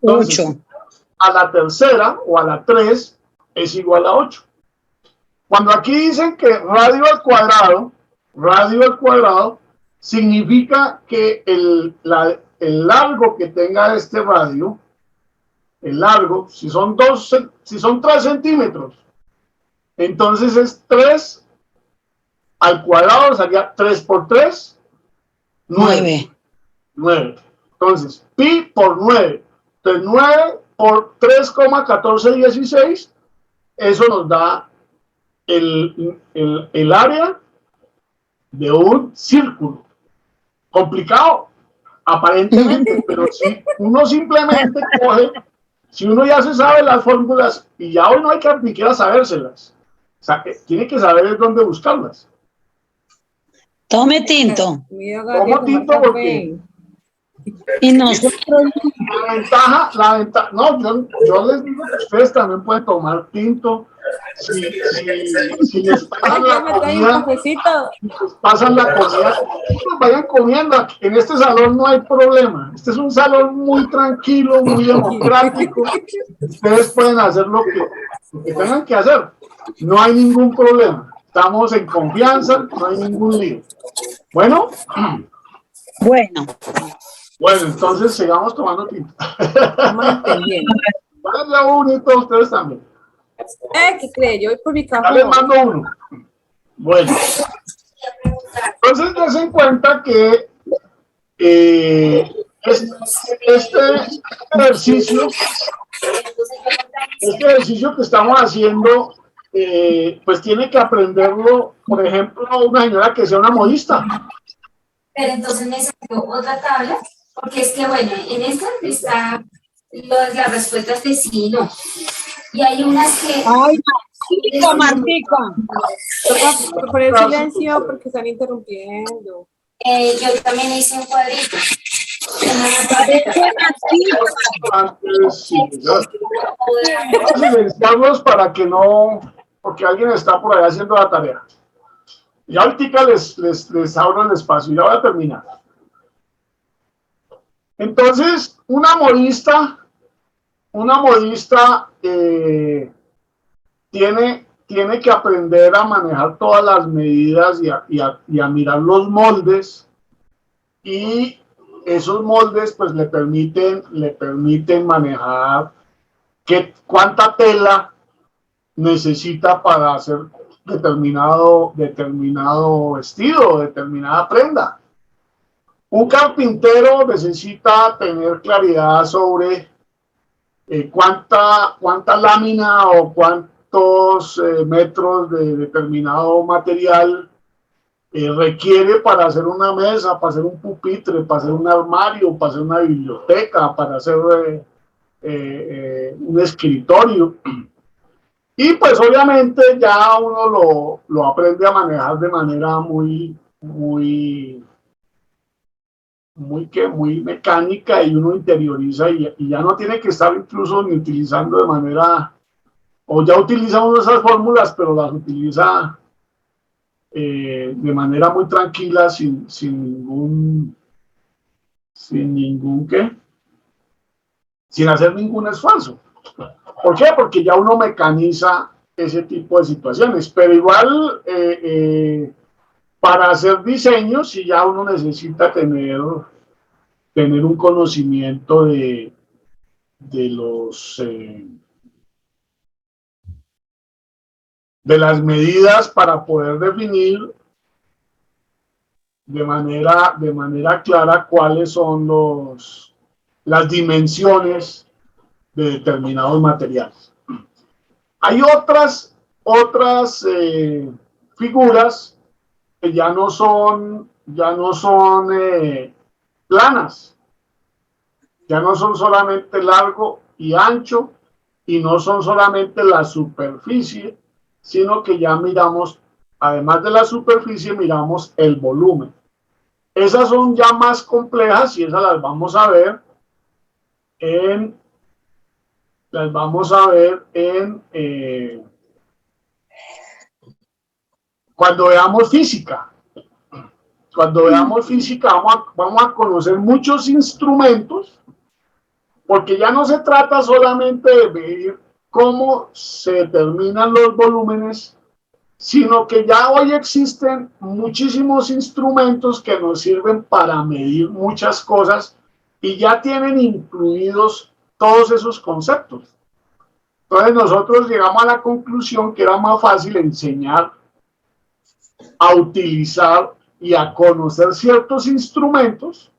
Speaker 2: Entonces,
Speaker 6: 8.
Speaker 2: a la tercera o a la 3 es igual a 8. Cuando aquí dicen que radio al cuadrado significa que el largo que tenga este radio el largo, si son 3 centímetros, entonces es 3 al cuadrado, sería 3 por 3, 9. 9. Entonces, pi por 9. Entonces, 9 por 3,1416, eso nos da el área de un círculo. Complicado, aparentemente, pero si uno simplemente coge, si uno ya se sabe las fórmulas, y ya hoy no hay que ni siquiera sabérselas, o sea, tiene que saber dónde buscarlas.
Speaker 6: Tome tinto.
Speaker 2: Tomo tinto porque
Speaker 6: Y nosotros,
Speaker 2: la ventaja, no, yo les digo que ustedes también pueden tomar tinto. Si les pasan la comida, pues vayan comiendo. En este salón no hay problema. Este es un salón muy tranquilo, muy democrático. Ustedes pueden hacer lo que tengan que hacer. No hay ningún problema. Estamos en confianza, no hay ningún lío. Bueno.
Speaker 6: bueno,
Speaker 2: Entonces sigamos tomando tinto. Vale, bonito, ustedes también.
Speaker 8: ¿Qué cree? Yo voy por mi
Speaker 2: Ya
Speaker 8: café.
Speaker 2: les mando uno. Bueno. Entonces, dense en cuenta que este ejercicio que estamos haciendo, pues tiene que aprenderlo, por ejemplo, una señora que sea una modista.
Speaker 9: Pero entonces me salió otra tabla, porque es que, bueno, en esta está las respuestas de sí y no. Y hay unas que...
Speaker 6: ay, Martica.
Speaker 8: Toca poner silencio porque están interrumpiendo.
Speaker 9: yo también hice un cuadrito.
Speaker 2: Antes, sí, vamos a silenciarlos para que no, porque alguien está por allá haciendo la tarea. Y ahorita les abro el espacio, ya voy a terminar. Entonces, una modista tiene que aprender a manejar todas las medidas y a mirar los moldes, y esos moldes pues le permiten manejar cuánta tela necesita para hacer determinado vestido, determinada prenda. Un carpintero necesita tener claridad sobre cuánta lámina o cuántos metros de determinado material requiere para hacer una mesa, para hacer un pupitre, para hacer un armario, para hacer una biblioteca, para hacer un escritorio. Y pues obviamente ya uno lo aprende a manejar de manera muy mecánica, y uno interioriza y ya no tiene que estar incluso ni utilizando de manera, o ya utiliza uno esas fórmulas, pero las utiliza de manera muy tranquila, sin hacer ningún esfuerzo. ¿Por qué? Porque ya uno mecaniza ese tipo de situaciones, pero igual para hacer diseños sí ya uno necesita tener un conocimiento de las medidas para poder definir de manera clara cuáles son las dimensiones de determinados materiales. Hay otras figuras que ya no son planas, ya no son solamente largo y ancho, y no son solamente la superficie, sino que ya miramos, además de la superficie, miramos el volumen. Esas son ya más complejas, y esas las vamos a ver cuando veamos física. Cuando veamos física vamos a conocer muchos instrumentos, porque ya no se trata solamente de medir cómo se determinan los volúmenes, sino que ya hoy existen muchísimos instrumentos que nos sirven para medir muchas cosas, y ya tienen incluidos todos esos conceptos. Entonces nosotros llegamos a la conclusión que era más fácil enseñar a utilizar y a conocer ciertos instrumentos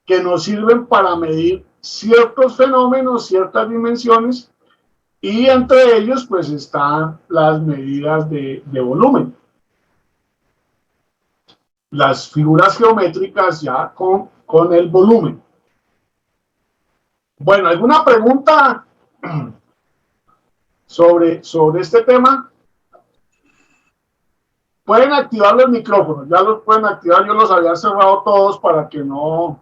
Speaker 2: que nos sirven para medir ciertos fenómenos, ciertas dimensiones, y entre ellos pues están las medidas de volumen. Las figuras geométricas ya con el volumen. Bueno, ¿alguna pregunta sobre este tema? Pueden activar los micrófonos, ya los pueden activar, yo los había cerrado todos para que no...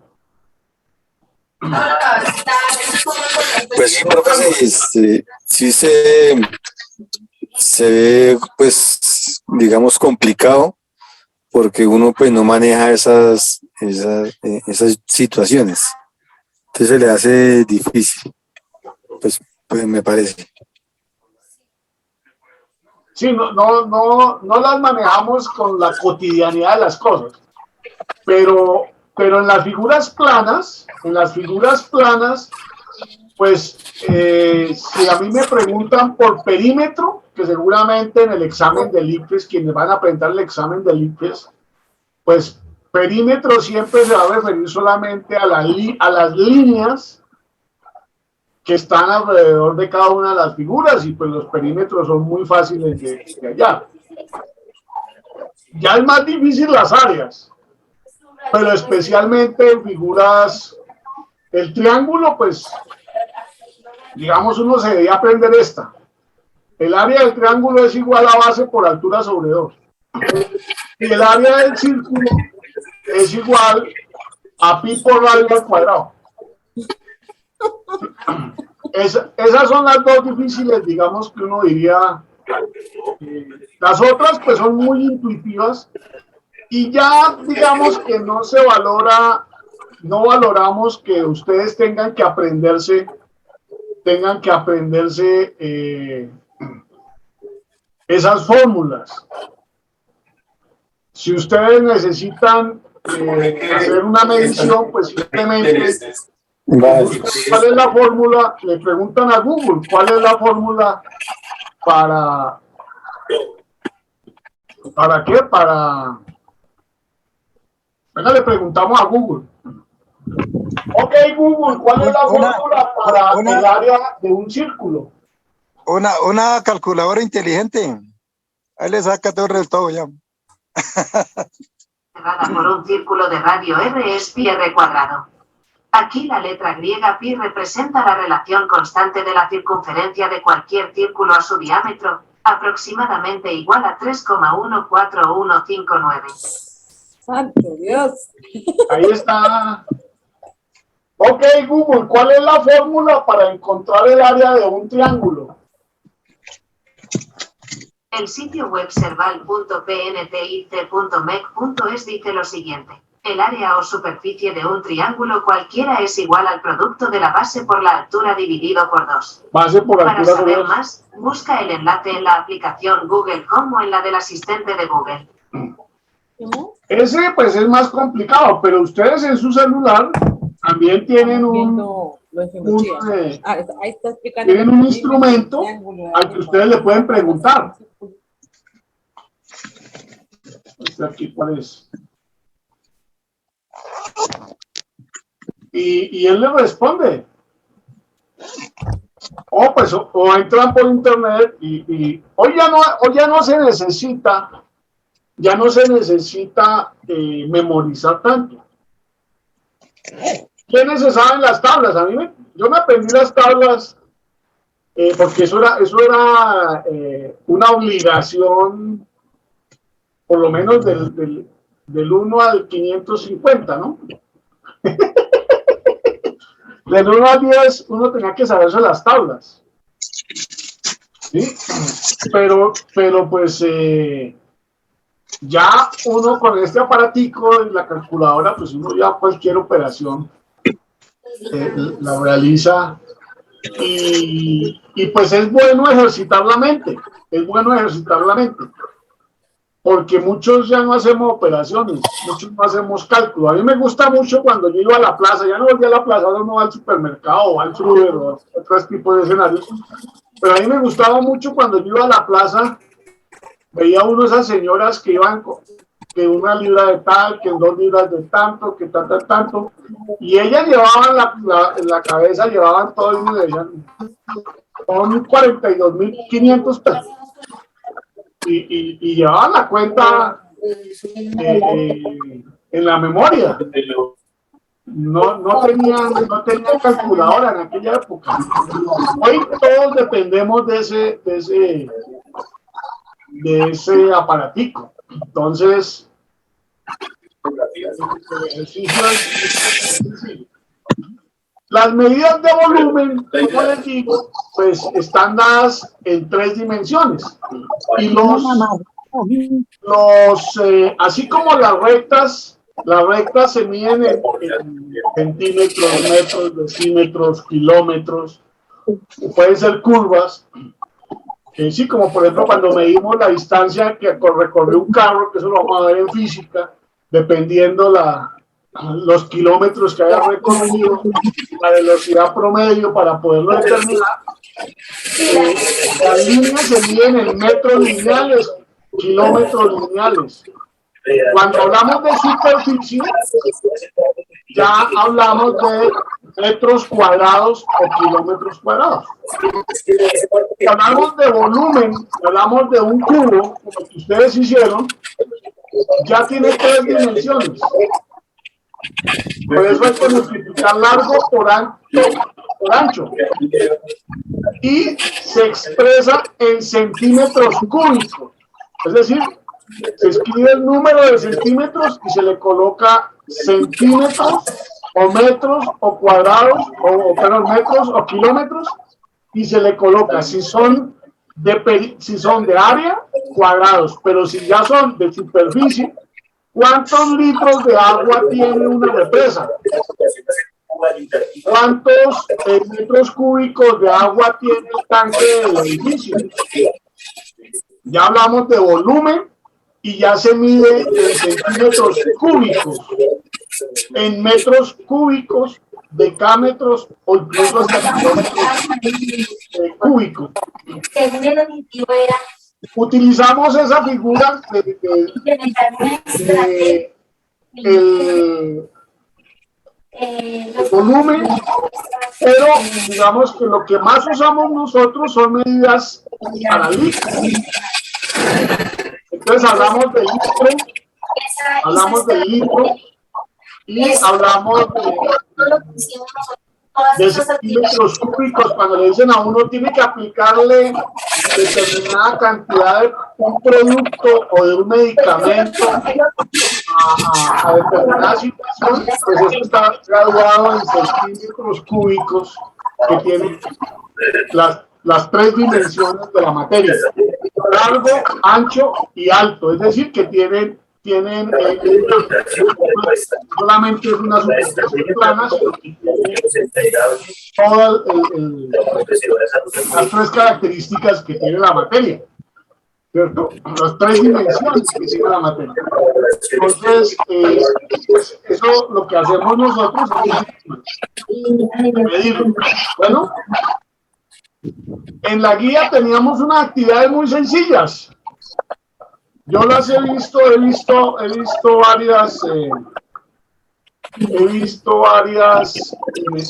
Speaker 4: Pues sí, profe, sí se ve, pues, digamos, complicado, porque uno pues no maneja esas situaciones. Entonces se le hace difícil, pues me parece.
Speaker 2: Sí, no las manejamos con la cotidianidad de las cosas, pero en las figuras planas, pues si a mí me preguntan por perímetro, que seguramente en el examen del ICFES, quienes van a presentar el examen del ICFES, pues perímetro siempre se va a referir solamente a las líneas que están alrededor de cada una de las figuras, y pues los perímetros son muy fáciles de hallar. Ya es más difícil las áreas, pero especialmente en figuras, el triángulo, pues, digamos, uno se debía aprender esta. El área del triángulo es igual a base por altura sobre 2. Y el área del círculo es igual a pi por radio al cuadrado. Esas son las dos difíciles, digamos, que uno diría. Las otras pues son muy intuitivas, y ya digamos que no valoramos que ustedes tengan que aprenderse esas fórmulas. Si ustedes necesitan hacer una medición, pues simplemente ¿cuál es la fórmula? Le preguntan a Google, ¿cuál es la fórmula para qué? Venga, le preguntamos a Google. Ok, Google, ¿cuál es la fórmula para el área de un círculo?
Speaker 7: Una calculadora inteligente. Ahí le saca todo el todo ya.
Speaker 10: Por un círculo de radio R es pi r cuadrado. Aquí la letra griega pi representa la relación constante de la circunferencia de cualquier círculo a su diámetro, aproximadamente igual a 3,14159.
Speaker 8: ¡Santo Dios!
Speaker 2: Ahí está. Ok, Google, ¿cuál es la fórmula para encontrar el área de un triángulo?
Speaker 10: El sitio web serval.pntic.mec.es dice lo siguiente. El área o superficie de un triángulo cualquiera es igual al producto de la base por la altura dividido por 2.
Speaker 2: Base por
Speaker 10: Para
Speaker 2: altura
Speaker 10: saber
Speaker 2: por 2.
Speaker 10: más, busca el enlace en la aplicación Google Home o en la del asistente de Google.
Speaker 2: Ese pues es más complicado, pero ustedes en su celular también tienen tienen un instrumento al que ustedes le pueden preguntar. Aquí, ¿cuál es? Y él le responde. O entran por internet y hoy ya no se necesita memorizar tanto. ¿Quiénes se saben las tablas? Yo me aprendí las tablas porque eso era una obligación, por lo menos del 1 al 550, ¿no? Del 1 al 10 uno tenía que saberse las tablas, ¿sí? Pero pues ya uno con este aparatico en la calculadora, pues uno ya cualquier operación la realiza, y pues es bueno ejercitar la mente, porque muchos ya no hacemos operaciones, muchos no hacemos cálculo. A mí me gusta mucho cuando yo iba a la plaza, ya no volví a la plaza, ahora no va al supermercado o al Fruver o a otros tipos de escenarios, pero a mí me gustaba mucho cuando yo iba a la plaza, veía uno de esas señoras que iban que 1 libra de tal, que 2 libras de tanto, que tanto, y ellas llevaban en la cabeza, llevaban todo y me decían, son 42.500 pesos. Y llevaban la cuenta en la memoria. No tenían calculadora en aquella época. Hoy todos dependemos de ese aparatico. Entonces, las medidas de volumen, como les digo, pues están dadas en 3 dimensiones. Y así como las rectas se miden en centímetros, metros, decímetros, kilómetros, pueden ser curvas. Sí, como por ejemplo cuando medimos la distancia que recorrió un carro, que eso lo vamos a ver en física, dependiendo los kilómetros que haya recorrido, la velocidad promedio para poderlo determinar. Las líneas se miden en metros lineales, kilómetros lineales. Cuando hablamos de superficie, ya hablamos de metros cuadrados o kilómetros cuadrados. Si hablamos de volumen, hablamos de un cubo, como que ustedes hicieron, ya tiene 3 dimensiones. Por eso hay que multiplicar largo por ancho. Y se expresa en centímetros cúbicos. Es decir, se escribe el número de centímetros y se le coloca centímetros o metros o cuadrados o metros o kilómetros y se le coloca si son de área, cuadrados, pero si ya son de superficie, ¿cuántos litros de agua tiene una represa? ¿Cuántos metros cúbicos de agua tiene el tanque del edificio? Ya hablamos de volumen y ya se mide en centímetros cúbicos, en metros cúbicos, decámetros o incluso hasta kilómetros cúbicos. Utilizamos esa figura el volumen, pero digamos que lo que más usamos nosotros son medidas para litros. Entonces hablamos de litro y hablamos de centímetros cúbicos. Cuando le dicen a uno tiene que aplicarle determinada cantidad de un producto o de un medicamento a determinada situación, pues esto está graduado en centímetros cúbicos que tienen las 3 dimensiones de la materia: largo, ancho y alto. Es decir, que tienen solamente es una superficie plana, sino que tiene todas las 3 características que tiene la materia, ¿cierto? Las 3 dimensiones que tiene la materia. Entonces, pues eso lo que hacemos nosotros es medirlo. Bueno, en la guía teníamos unas actividades muy sencillas. Yo las he visto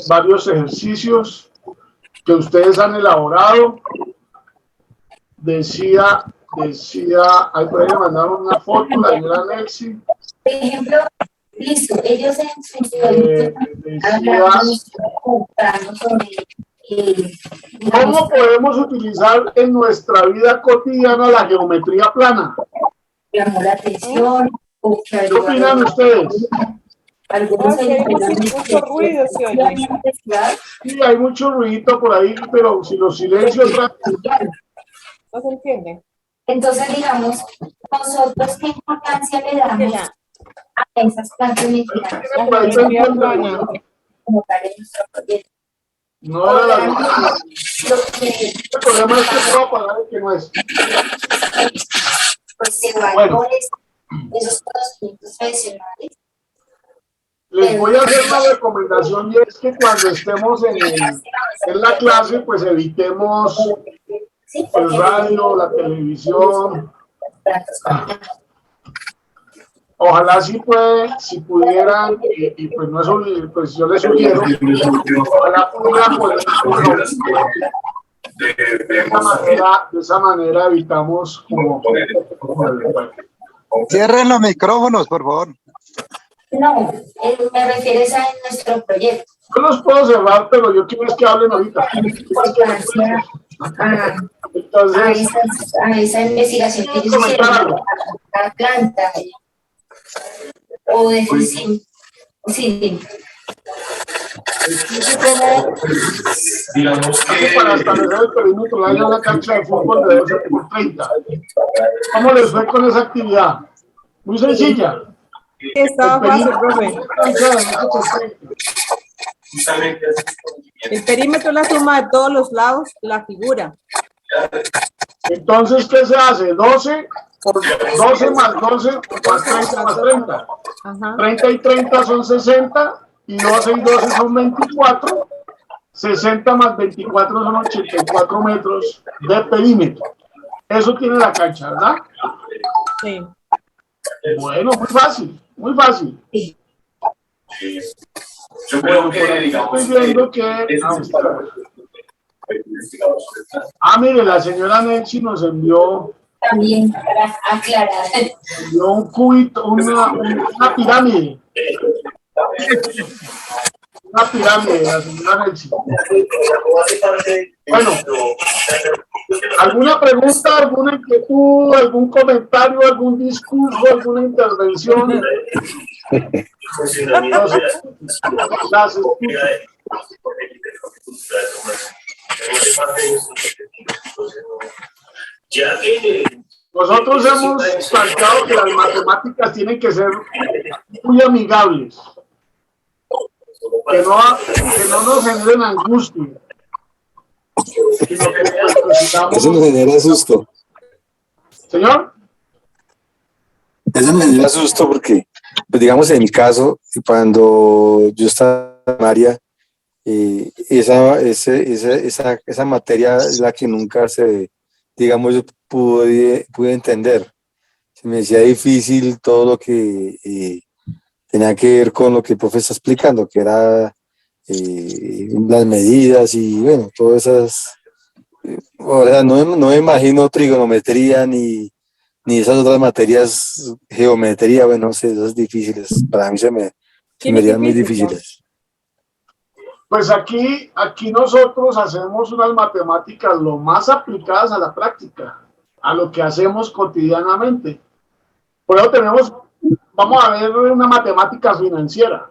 Speaker 2: varios ejercicios que ustedes han elaborado. Decía, ahí por ahí me mandaron una foto, la señora Nelsi.
Speaker 9: Por ejemplo, listo, ellos en su
Speaker 2: ¿cómo podemos utilizar en nuestra vida cotidiana la geometría plana?
Speaker 9: Llamó la atención.
Speaker 2: ¿Qué opinan ustedes?
Speaker 9: Algunos
Speaker 1: mucho ruido se oye.
Speaker 2: Sí, hay mucho ruido por ahí, pero si los silencios...
Speaker 1: No se entiende.
Speaker 9: Entonces, digamos, nosotros qué importancia le damos a esas partes medidas como tal en nuestro proyecto.
Speaker 2: No era la misma. El problema es que puedo apagar el que no es.
Speaker 9: pues se van
Speaker 2: Bueno.
Speaker 9: por esos conocimientos tradicionales.
Speaker 2: Les voy a hacer una recomendación y es que cuando estemos en la clase, pues evitemos
Speaker 9: Sí,
Speaker 2: el radio, la televisión. Ojalá si pudieran, y pues no es pues yo les sugiero, ojalá pudieran poner de esa manera evitamos como
Speaker 7: Cierren los micrófonos, por favor.
Speaker 9: No, me refieres a nuestro proyecto.
Speaker 2: yo los puedo cerrar, pero yo quiero es que hablen ahorita. Entonces,
Speaker 9: A esa investigación que ellos hicieron, la planta o de fisión. Sí,
Speaker 2: para establecer el perímetro hay una cancha de fútbol de 12 por 30. ¿Cómo les fue con esa actividad? Muy sencilla.
Speaker 8: Estaba fácil, profe.
Speaker 2: Cancha de 12 por 30.
Speaker 8: El perímetro es la suma de todos los lados de la figura.
Speaker 2: Entonces, ¿qué se hace? 12 por 12 más 12 más 30 más 30.
Speaker 8: Ajá.
Speaker 2: 30 y 30 son 60 y 12 y 12 son 24. 60 más 24 son 84 metros de perímetro. Eso tiene la cancha, ¿verdad?
Speaker 8: Sí.
Speaker 2: Bueno, muy fácil, muy fácil. Bueno, por ahí estoy viendo que... mire, la señora Nancy nos envió
Speaker 9: también para aclarar.
Speaker 2: un cubito, una pirámide. Una pirámide, la señora Nancy. Bueno, ¿alguna pregunta, alguna inquietud, algún comentario, algún discurso, alguna intervención? Las escucho. Nosotros hemos planteado que las matemáticas tienen que ser muy amigables, que no nos generen angustia, sino que necesitamos...
Speaker 4: Eso nos genera susto.
Speaker 2: ¿Señor?
Speaker 4: Eso me genera susto porque, pues digamos en mi caso, cuando yo estaba en primaria, esa materia es la que nunca digamos, yo pude entender. Se me decía difícil todo lo que tenía que ver con lo que el profe está explicando, que era las medidas y bueno, todas esas. O sea, no me imagino trigonometría ni esas otras materias, geometría, bueno, no sé, esas difíciles. Para mí se me harían muy difíciles.
Speaker 2: Pues aquí nosotros hacemos unas matemáticas lo más aplicadas a la práctica, a lo que hacemos cotidianamente. Por eso vamos a ver una matemática financiera.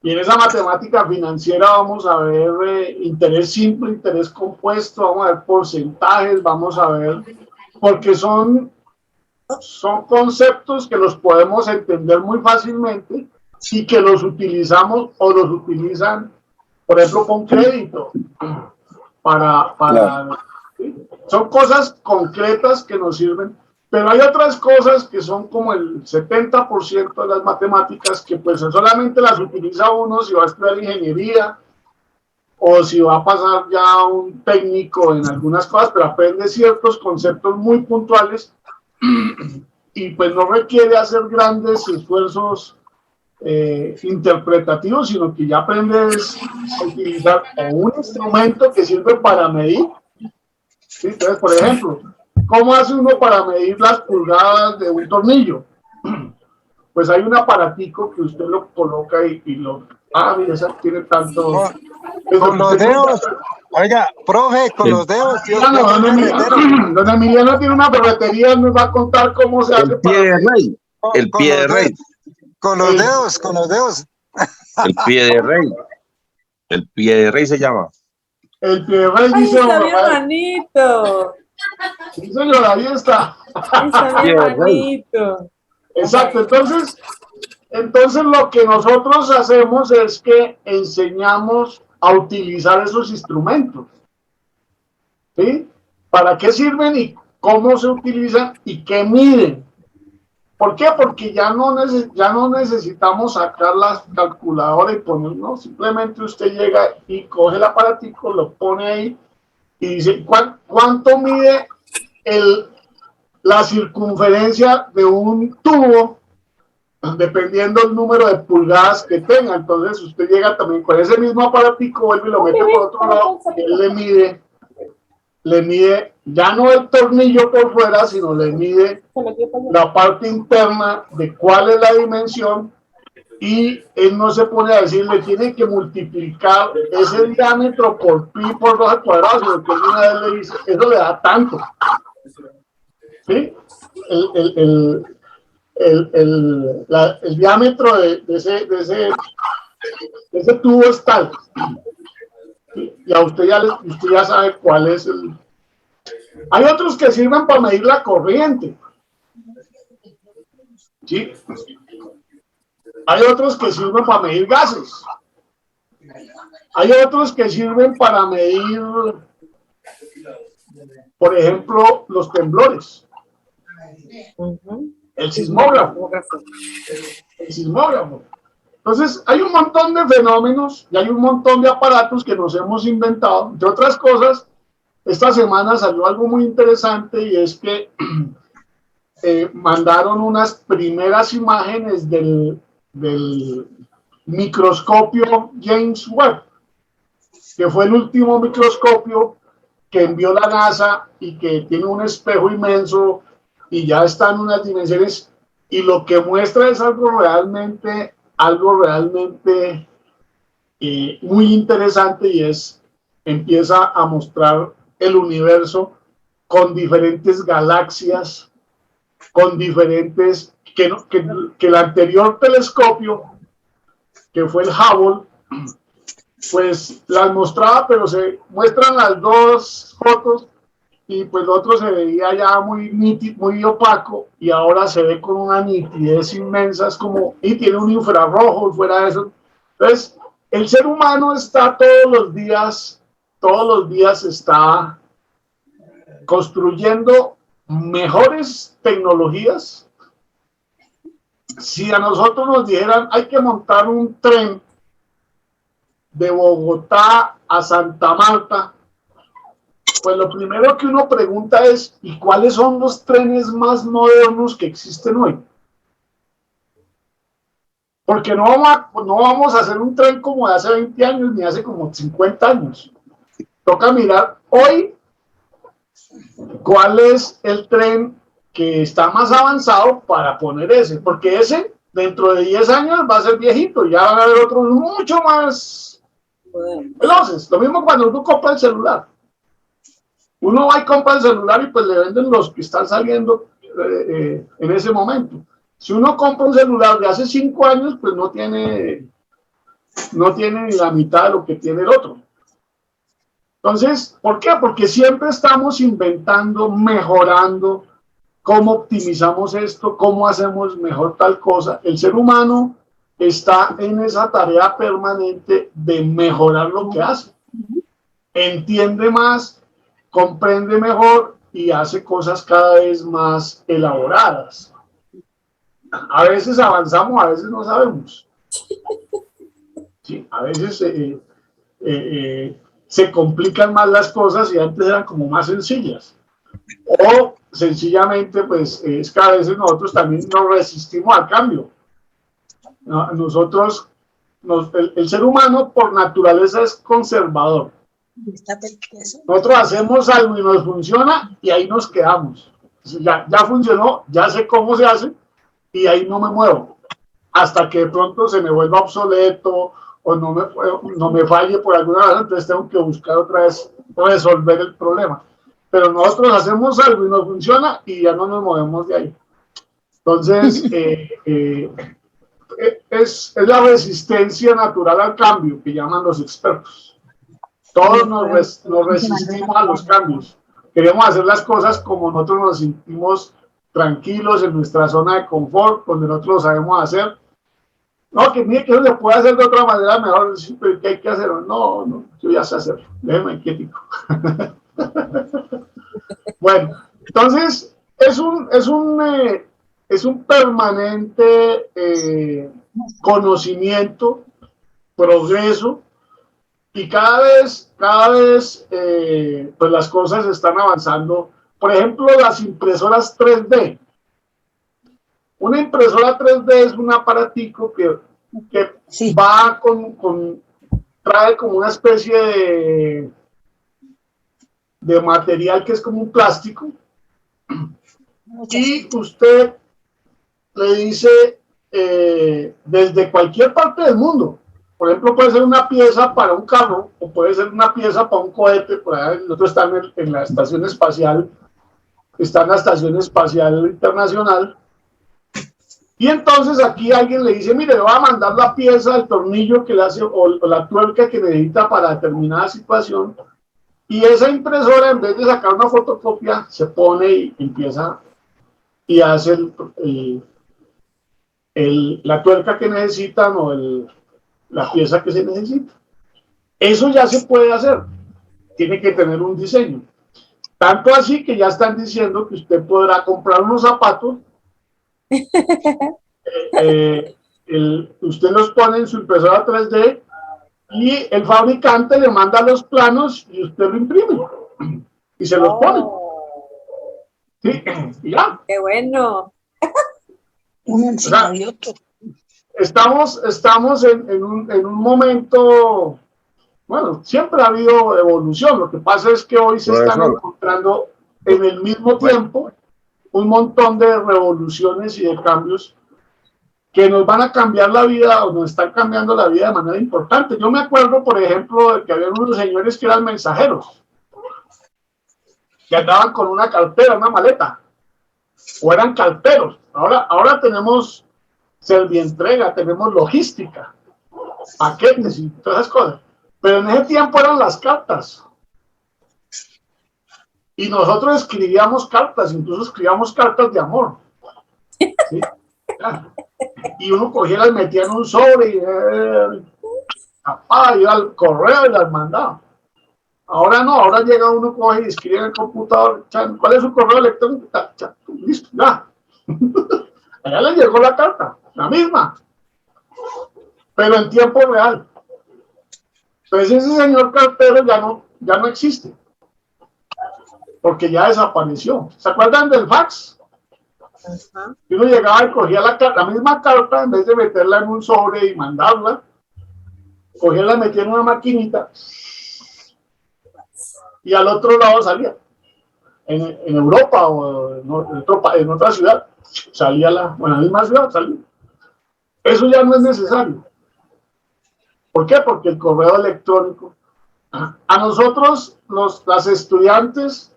Speaker 2: Y en esa matemática financiera vamos a ver interés simple, interés compuesto, vamos a ver porcentajes, vamos a ver, porque son conceptos que los podemos entender muy fácilmente y que los utilizamos o los utilizan, por ejemplo, con crédito.
Speaker 4: Claro.
Speaker 2: ¿Sí? Son cosas concretas que nos sirven, pero hay otras cosas que son como el 70% de las matemáticas que pues solamente las utiliza uno si va a estudiar ingeniería o si va a pasar ya a un técnico en algunas cosas, pero aprende ciertos conceptos muy puntuales y pues no requiere hacer grandes esfuerzos interpretativos, sino que ya aprendes a utilizar un instrumento que sirve para medir. ¿Sí? Entonces, por ejemplo, ¿cómo hace uno para medir las pulgadas de un tornillo? Pues hay un aparatico que usted lo coloca y lo... mira, esa tiene tanto...
Speaker 7: Con los dedos. Oiga, profe, con los dedos.
Speaker 2: Don Emiliano tiene una ferretería, nos va a contar cómo se hace.
Speaker 11: El pie de rey. El pie de rey.
Speaker 7: Con los dedos, con los dedos.
Speaker 11: El pie de rey. El pie de rey se llama.
Speaker 2: El pie de rey
Speaker 8: Ay,
Speaker 2: dice...
Speaker 8: está bien bonito.
Speaker 2: Sí, señora, ahí está.
Speaker 8: Está bien bonito.
Speaker 2: Exacto, entonces lo que nosotros hacemos es que enseñamos a utilizar esos instrumentos. ¿Sí? ¿Para qué sirven cómo se utilizan y qué miden. ¿Por qué? Porque ya no necesitamos sacar la calculadora y poner, no, simplemente usted llega y coge el aparatico, lo pone ahí y dice, ¿cuánto mide la circunferencia de un tubo? Dependiendo del número de pulgadas que tenga. Entonces usted llega también con ese mismo aparatico, vuelve y lo mete por otro lado, y él le mide ya no el tornillo por fuera, sino le mide la parte interna de cuál es la dimensión, y él no se pone a decir, le tiene que multiplicar ese diámetro por pi por 2 al cuadrado, sino que una vez le dice, eso le da tanto. ¿Sí? El diámetro de ese tubo es tal. Y a usted ya sabe cuál es el... Hay otros que sirven para medir la corriente. ¿Sí? Hay otros que sirven para medir gases. Hay otros que sirven para medir, por ejemplo, los temblores. El sismógrafo. El sismógrafo. Entonces, hay un montón de fenómenos y hay un montón de aparatos que nos hemos inventado. Entre otras cosas, esta semana salió algo muy interesante, y es que mandaron unas primeras imágenes del microscopio James Webb, que fue el último microscopio que envió la NASA y que tiene un espejo inmenso y ya está en unas dimensiones, y lo que muestra es algo realmente muy interesante, y empieza a mostrar el universo con diferentes galaxias, con diferentes, que el anterior telescopio, que fue el Hubble, pues las mostraba, pero se muestran las dos fotos y pues lo otro se veía ya muy nítido, muy opaco, y ahora se ve con una nitidez inmensa, y tiene un infrarrojo fuera de eso. Entonces, el ser humano está todos los días está construyendo mejores tecnologías. Si a nosotros nos dijeran, hay que montar un tren de Bogotá a Santa Marta, pues lo primero que uno pregunta es, ¿y cuáles son los trenes más modernos que existen hoy? Porque no vamos a hacer un tren como de hace 20 años ni hace como 50 años. Toca mirar hoy cuál es el tren que está más avanzado para poner ese, porque ese dentro de 10 años va a ser viejito, ya van a haber otros mucho más veloces. Lo mismo cuando uno compra el celular. Uno va y compra el celular y pues le venden los que están saliendo en ese momento. Si uno compra un celular de hace 5 años, pues no tiene ni la mitad de lo que tiene el otro. Entonces, ¿por qué? Porque siempre estamos inventando, mejorando, cómo optimizamos esto, cómo hacemos mejor tal cosa. El ser humano está en esa tarea permanente de mejorar lo que hace. Entiende más, comprende mejor y hace cosas cada vez más elaboradas. A veces avanzamos, a veces no sabemos. Sí, a veces se complican más las cosas y antes eran como más sencillas. O sencillamente, pues, es que a veces nosotros también nos resistimos al cambio. Nosotros, el ser humano por naturaleza es conservador. Nosotros hacemos algo y nos funciona y ahí nos quedamos. Ya funcionó, ya sé cómo se hace y ahí no me muevo. Hasta que de pronto se me vuelva obsoleto o no me falle por alguna razón, entonces tengo que buscar otra vez resolver el problema. Pero nosotros hacemos algo y nos funciona y ya no nos movemos de ahí. Entonces, es la resistencia natural al cambio que llaman los expertos. Todos nos resistimos a los cambios. Queremos hacer las cosas como nosotros nos sentimos tranquilos en nuestra zona de confort, donde nosotros lo sabemos hacer. No, que mire que eso se puede hacer de otra manera mejor, sí, pero ¿qué hay que hacer? No, yo ya sé hacerlo, déjeme quietico. Bueno, Entonces, es un permanente conocimiento, progreso, y cada vez pues las cosas están avanzando. Por ejemplo, las impresoras 3D. Una impresora 3D es un aparatico que va trae como una especie de material que es como un plástico, y usted le dice desde cualquier parte del mundo. Por ejemplo, puede ser una pieza para un carro o puede ser una pieza para un cohete. Por ahí nosotros estamos en la estación espacial, está en la Estación Espacial Internacional, y entonces aquí alguien le dice, mire, le va a mandar la pieza, el tornillo que le hace o la tuerca que necesita para determinada situación, y esa impresora, en vez de sacar una fotocopia, se pone y empieza y hace la tuerca que necesitan o la pieza que se necesita. Eso ya se puede hacer, tiene que tener un diseño. Tanto así que ya están diciendo que usted podrá comprar unos zapatos, usted los pone en su impresora 3D y el fabricante le manda los planos y usted lo imprime y se los pone. Sí, y ya.
Speaker 8: ¡Qué bueno!
Speaker 6: Uno encima de otro.
Speaker 2: Estamos en un momento, bueno, siempre ha habido evolución. Lo que pasa es que hoy se están encontrando en el mismo tiempo un montón de revoluciones y de cambios que nos van a cambiar la vida o nos están cambiando la vida de manera importante. Yo me acuerdo, por ejemplo, de que había unos señores que eran mensajeros, que andaban con una cartera, una maleta, o eran carteros. Ahora tenemos servientrega, tenemos logística, paquetes y todas esas cosas. Pero en ese tiempo eran las cartas. Y nosotros escribíamos cartas, incluso escribíamos cartas de amor. ¿Sí? Y uno cogía, las metía en un sobre y iba al correo y las mandaba. Ahora no, ahora llega uno, coge y escribe en el computador, ¿cuál es su correo electrónico? Listo, ya. Allá le llegó la carta, la misma, pero en tiempo real. Entonces ese señor cartero ya no existe, porque ya desapareció. ¿Se acuerdan del fax? Y uno llegaba y cogía la misma carta, en vez de meterla en un sobre y mandarla, cogía, la metía en una maquinita y al otro lado salía. En Europa o en otra ciudad salía en la misma ciudad salía. Eso ya no es necesario. ¿Por qué? Porque el correo electrónico, a nosotros, las estudiantes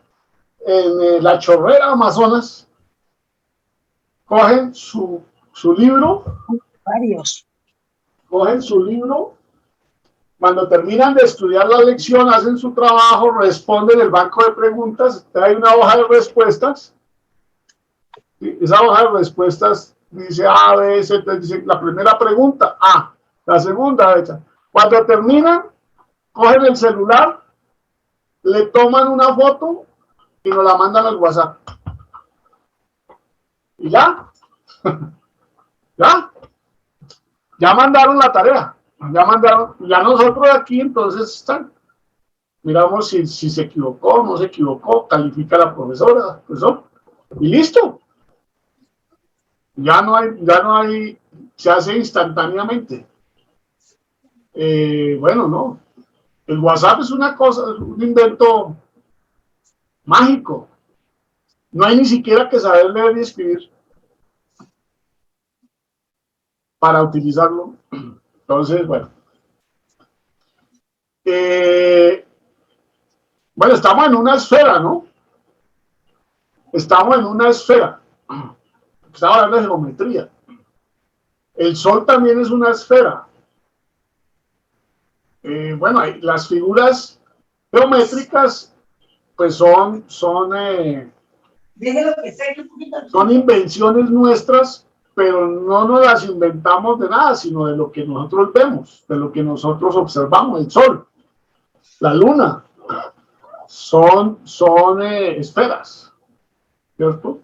Speaker 2: en la Chorrera Amazonas, cogen su libro, cogen su libro, cuando terminan de estudiar la lección, hacen su trabajo, responden el banco de preguntas, trae una hoja de respuestas, y esa hoja de respuestas dice A, B, C, dice la primera pregunta, A, la segunda, B. Cuando terminan, cogen el celular, le toman una foto y nos la mandan al WhatsApp. Y ya, ya mandaron la tarea, ya nosotros aquí entonces están. Miramos si se equivocó, no se equivocó, califica la profesora, y listo. Ya no hay, se hace instantáneamente. Bueno, no. El WhatsApp es una cosa, es un invento mágico. No hay ni siquiera que saber leer y escribir para utilizarlo. Entonces, bueno. Bueno, estamos en una esfera, ¿no? Estamos en una esfera. Estamos hablando de geometría. El Sol también es una esfera. Bueno, las figuras geométricas pues son invenciones nuestras, pero no nos las inventamos de nada, sino de lo que nosotros vemos, de lo que nosotros observamos. El Sol, la Luna, son esferas. ¿cierto?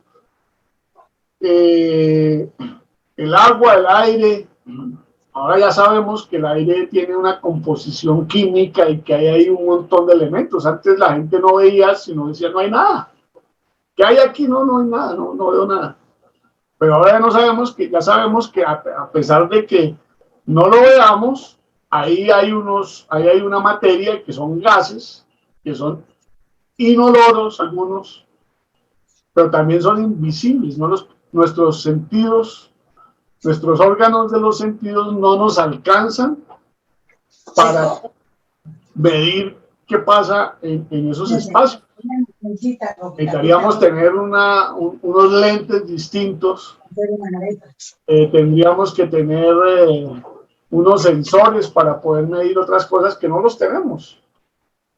Speaker 2: El agua, el aire, ahora ya sabemos que el aire tiene una composición química y que hay ahí un montón de elementos. Antes la gente no veía, sino decía, no hay nada. ¿Qué hay aquí? No, no hay nada, no veo nada. Pero ahora ya sabemos que a pesar de que no lo veamos, ahí hay una materia que son gases, que son inoloros algunos, pero también son invisibles, ¿no? Nuestros sentidos, nuestros órganos de los sentidos no nos alcanzan para medir qué pasa en esos espacios. Necesitaríamos tener unos lentes distintos, tendríamos que tener unos sensores para poder medir otras cosas que no los tenemos.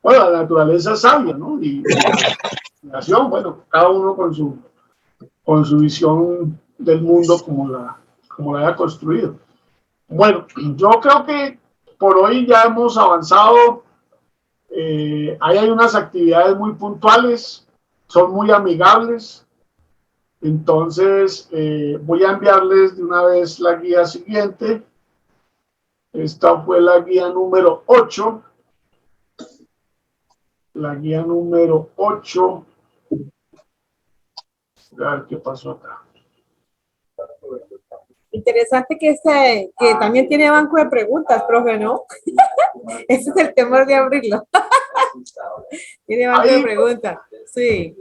Speaker 2: Bueno, la naturaleza es sabia, ¿no? Y la creación, bueno, cada uno con su visión del mundo como la haya construido. Bueno, yo creo que por hoy ya hemos avanzado. Ahí hay unas actividades muy puntuales, son muy amigables. Entonces, voy a enviarles de una vez la guía siguiente. Esta fue la guía número 8. La guía número 8. A ver qué pasó acá.
Speaker 8: Interesante que también tiene banco de preguntas, profe, ¿no? Ese es el temor de abrirlo. Tiene banco de preguntas, sí.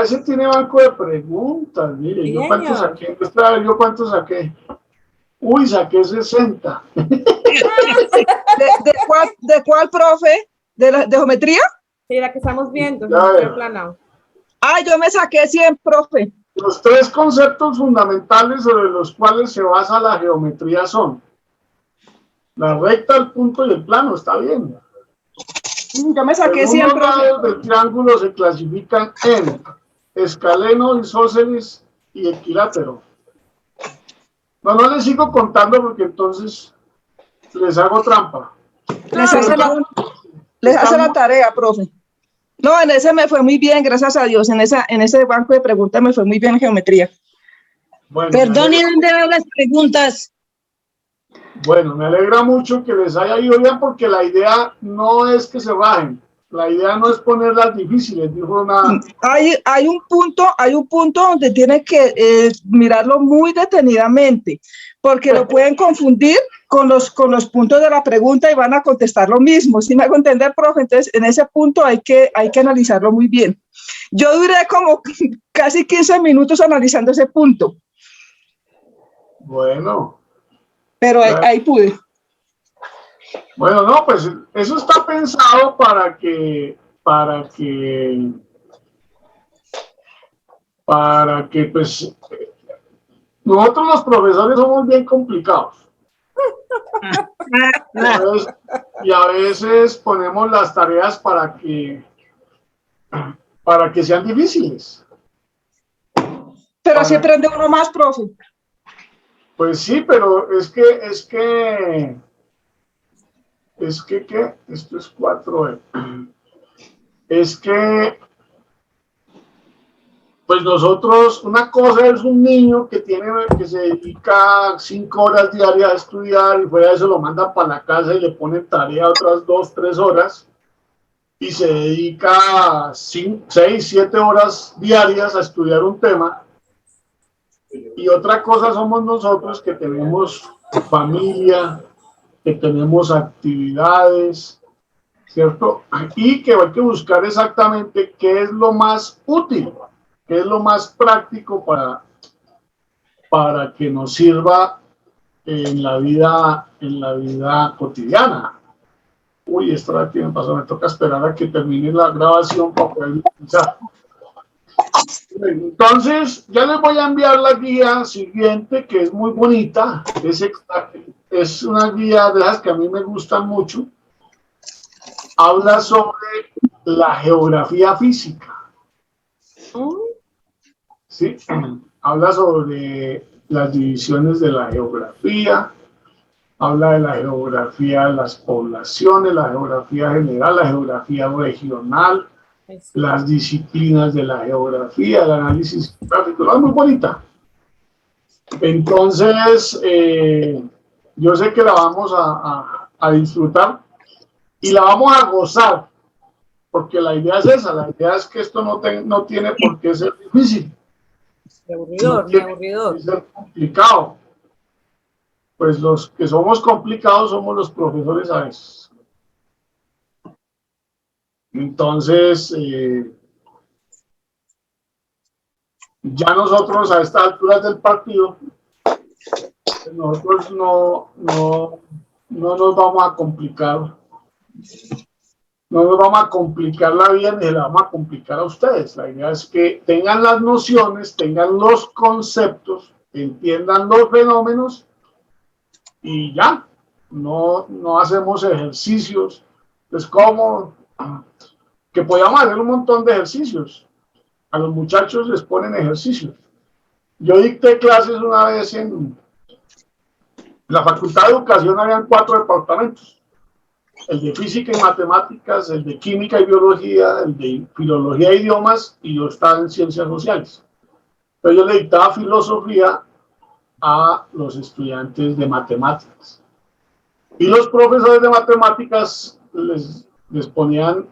Speaker 2: Ese tiene banco de preguntas, mire, ¿yo cuánto saqué? ¿Yo cuánto saqué? Uy, saqué 60.
Speaker 3: ¿De cuál, profe? ¿De geometría?
Speaker 8: Sí, la que estamos viendo.
Speaker 3: Yo me saqué 100, profe.
Speaker 2: Los 3 conceptos fundamentales sobre los cuales se basa la geometría son la recta, el punto y el plano. Está bien.
Speaker 3: Yo me saqué 100,
Speaker 2: profe. Los lados del triángulo se clasifican en escaleno, isósceles y equilátero. No les sigo contando porque entonces les hago trampa.
Speaker 3: Les hace la tarea, profe. No, en ese me fue muy bien, gracias a Dios. En ese banco de preguntas me fue muy bien en geometría.
Speaker 2: Bueno,
Speaker 6: perdón, ¿y dónde van las preguntas?
Speaker 2: Bueno, me alegra mucho que les haya ido bien porque la idea no es que se bajen. La idea no es ponerlas difíciles, dijo una...
Speaker 3: Hay un punto donde tiene que mirarlo muy detenidamente, porque lo pueden confundir con los puntos de la pregunta y van a contestar lo mismo. ¿Sí me hago entender, profe? Entonces, en ese punto hay que analizarlo muy bien. Yo duré como casi 15 minutos analizando ese punto.
Speaker 2: Bueno.
Speaker 3: Pero ahí pude.
Speaker 2: Bueno, no, pues eso está pensado para que pues nosotros los profesores somos bien complicados. Y a veces ponemos las tareas para que sean difíciles.
Speaker 3: Pero así aprende uno más, profe.
Speaker 2: Pues sí, pero es que ¿qué? Esto es 4E. Es que, pues nosotros, una cosa es un niño que se dedica 5 horas diarias a estudiar y fuera de eso lo mandan para la casa y le ponen tarea otras 2, 3 horas y se dedica 6, 7 horas diarias a estudiar un tema. Y otra cosa somos nosotros que tenemos familia, que tenemos actividades, ¿cierto? Y que hay que buscar exactamente qué es lo más útil, qué es lo más práctico para que nos sirva en la vida cotidiana. Uy, esto aquí me pasó, me toca esperar a que termine la grabación para poder utilizar. Entonces, ya les voy a enviar la guía siguiente, que es muy bonita. Es una guía de las que a mí me gustan mucho. Habla sobre la geografía física. ¿Sí? Habla sobre las divisiones de la geografía. Habla de la geografía de las poblaciones, la geografía general, la geografía regional, las disciplinas de la geografía, el análisis gráfico, no, es muy bonita. Entonces, yo sé que la vamos a disfrutar y la vamos a gozar, porque la idea es esa, la idea es que esto no tiene por qué ser difícil.
Speaker 8: Aburridor,
Speaker 2: No
Speaker 8: aburridor.
Speaker 2: tiene que ser complicado. Pues los que somos complicados somos los profesores a veces. Entonces, ya nosotros a estas alturas del partido, nosotros no nos vamos a complicar, no nos vamos a complicar la vida ni la vamos a complicar a ustedes. La idea es que tengan las nociones, tengan los conceptos, entiendan los fenómenos y ya, no hacemos ejercicios. Es como que podíamos hacer un montón de ejercicios. A los muchachos les ponen ejercicios. Yo dicté clases una vez en la Facultad de Educación, habían 4 departamentos. El de Física y Matemáticas, el de Química y Biología, el de Filología e Idiomas, y yo estaba en Ciencias Sociales. Entonces yo le dictaba filosofía a los estudiantes de matemáticas. Y los profesores de matemáticas les ponían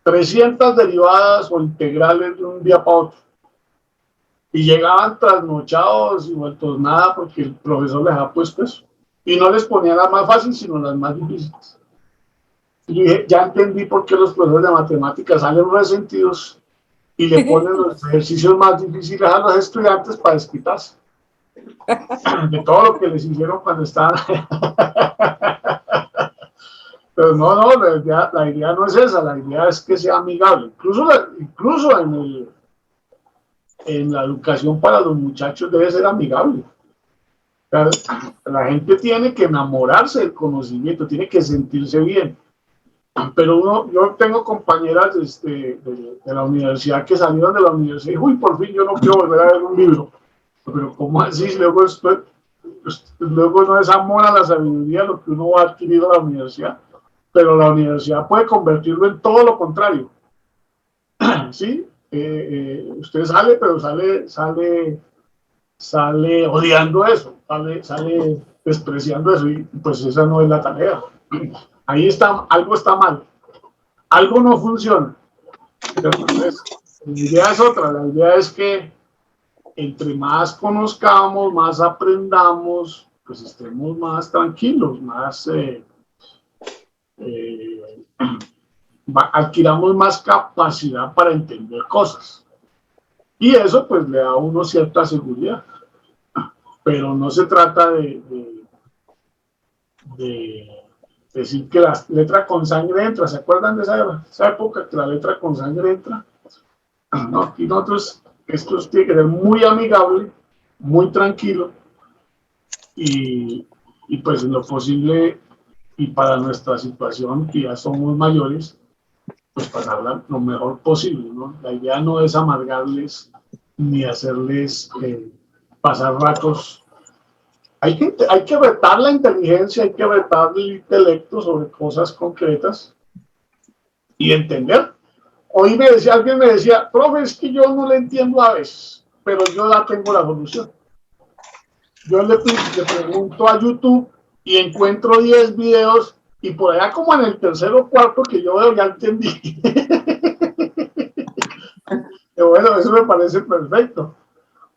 Speaker 2: 300 derivadas o integrales de un día para otro. Y llegaban trasnochados y vueltos nada porque el profesor les ha puesto eso. Y no les ponía las más fáciles, sino las más difíciles. Y dije, ya entendí por qué los profesores de matemáticas salen resentidos y le ponen los ejercicios más difíciles a los estudiantes para desquitarse de todo lo que les hicieron cuando estaban. Pero no, la idea no es esa, la idea es que sea amigable. Incluso en la educación para los muchachos debe ser amigable. La gente tiene que enamorarse del conocimiento, tiene que sentirse bien. Pero yo tengo compañeras de la universidad que salieron de la universidad y uy, por fin yo no quiero volver a ver un libro. Pero ¿cómo así? Luego no es amor a la sabiduría lo que uno ha adquirido en la universidad. Pero la universidad puede convertirlo en todo lo contrario. ¿Sí? Usted sale, pero sale odiando eso, sale despreciando eso, y pues esa no es la tarea. Ahí algo está mal, algo no funciona. Entonces, la idea es otra, la idea es que entre más conozcamos, más aprendamos, pues estemos más tranquilos, más adquiramos más capacidad para entender cosas. Y eso pues le da a uno cierta seguridad. Pero no se trata de decir que la letra con sangre entra. ¿Se acuerdan de esa época que la letra con sangre entra? No, aquí nosotros, esto tiene que ser muy amigable, muy tranquilo y pues en lo posible y para nuestra situación, que ya somos mayores, pues pasarla lo mejor posible, ¿no? La idea no es amargarles ni hacerles pasar ratos. Hay que retar la inteligencia, hay que retar el intelecto sobre cosas concretas y entender. Hoy alguien me decía, profe, es que yo no le entiendo a veces, pero yo ya tengo la solución. Yo le pregunto a YouTube y encuentro 10 videos y por allá como en el tercero o cuarto que yo veo ya entendí. Y bueno, eso me parece perfecto,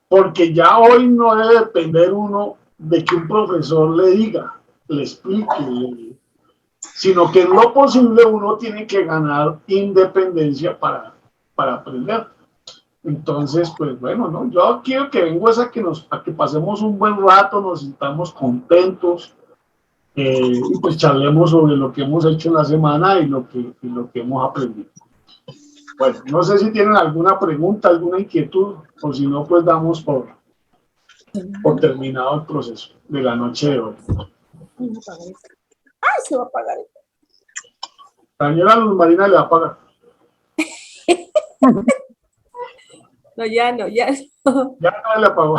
Speaker 2: porque ya hoy no debe depender uno de que un profesor le diga, le explique, sino que en lo posible uno tiene que ganar independencia para aprender. Entonces, pues bueno, ¿no? Yo quiero que vengo a que pasemos un buen rato, nos sintamos contentos, y pues charlemos sobre lo que hemos hecho en la semana y lo que hemos aprendido. Bueno, no sé si tienen alguna pregunta, alguna inquietud, o si no, pues damos por terminado el proceso de la noche de hoy.
Speaker 8: ¡Ay, se va a apagar!
Speaker 2: La señora Luz Marina le va a pagar.
Speaker 8: No, ya no.
Speaker 2: Ya no le apagó.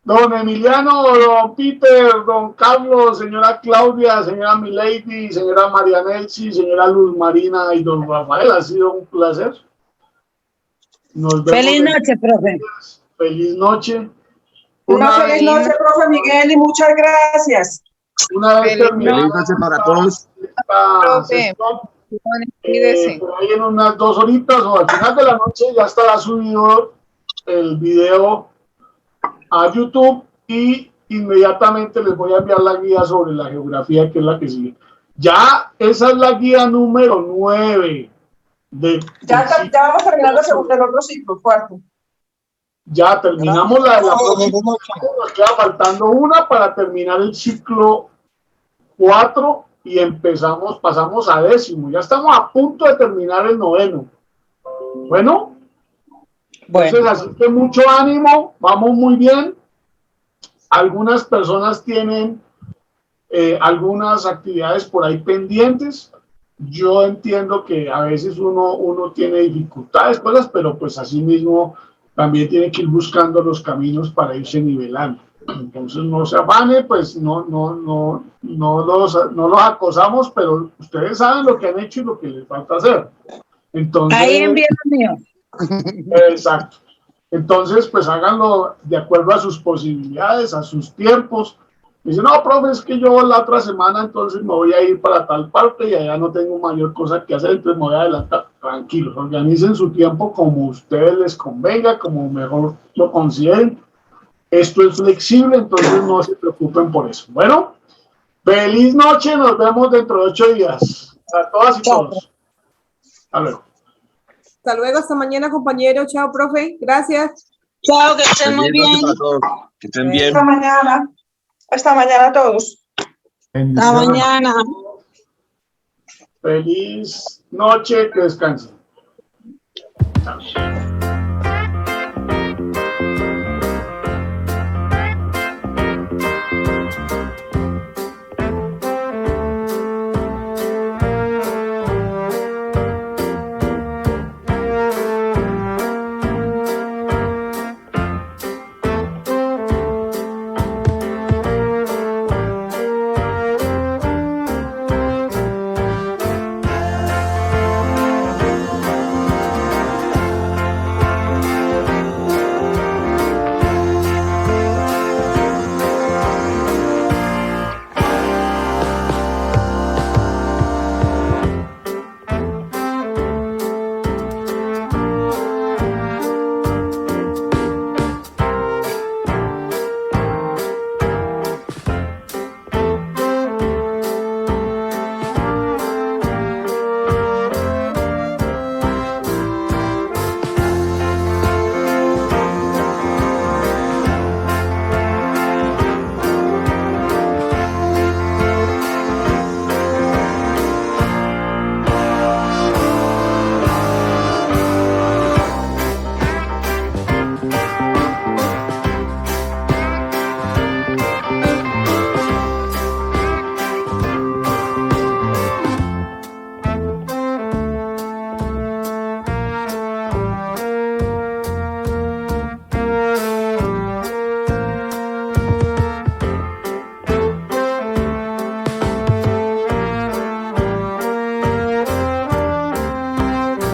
Speaker 2: Don Emiliano, don Peter, don Carlos, señora Claudia, señora Milady, señora María Nelsi, señora Luz Marina y don Rafael, ha sido un placer. Nos vemos.
Speaker 6: Feliz noche, profe.
Speaker 2: Feliz noche.
Speaker 3: Una feliz noche, profe Miguel, y muchas gracias.
Speaker 2: Una vez terminada
Speaker 11: Feliz noche para todos.
Speaker 2: esta sesión, por ahí en unas 2 horitas o al final de la noche ya estará subido el video a YouTube y inmediatamente les voy a enviar la guía sobre la geografía, que es la que sigue. Ya esa es la guía número 9.
Speaker 3: Ya vamos terminando el otro ciclo, cuarto.
Speaker 2: Ya terminamos la de la próxima. Nos queda faltando una para terminar el ciclo 4 y pasamos a 10º. Ya estamos a punto de terminar el 9º. Bueno. Entonces, así que mucho ánimo, vamos muy bien. Algunas personas tienen algunas actividades por ahí pendientes. Yo entiendo que a veces uno tiene dificultades, cosas, pero pues así mismo también tiene que ir buscando los caminos para irse nivelando. Entonces no se afane, pues no los acosamos, pero ustedes saben lo que han hecho y lo que les falta hacer. Entonces,
Speaker 6: Ahí envío lo mío.
Speaker 2: Exacto. Entonces, pues háganlo de acuerdo a sus posibilidades, a sus tiempos. Dice, no, profe, es que yo la otra semana entonces me voy a ir para tal parte y allá no tengo mayor cosa que hacer, entonces me voy a adelantar. Tranquilos, organicen su tiempo como a ustedes les convenga, como mejor lo consideren. Esto es flexible, entonces no se preocupen por eso. Bueno, feliz noche, nos vemos dentro de 8 días. A todas y todos. Hasta luego.
Speaker 8: Hasta luego, hasta mañana, compañero. Chao, profe. Gracias.
Speaker 6: Chao, que estén muy
Speaker 11: Feliz noche
Speaker 6: bien.
Speaker 11: para todos. Que estén bien.
Speaker 3: Hasta mañana. Hasta mañana a todos.
Speaker 6: Hasta mañana.
Speaker 2: Feliz noche, que descansen. Chao.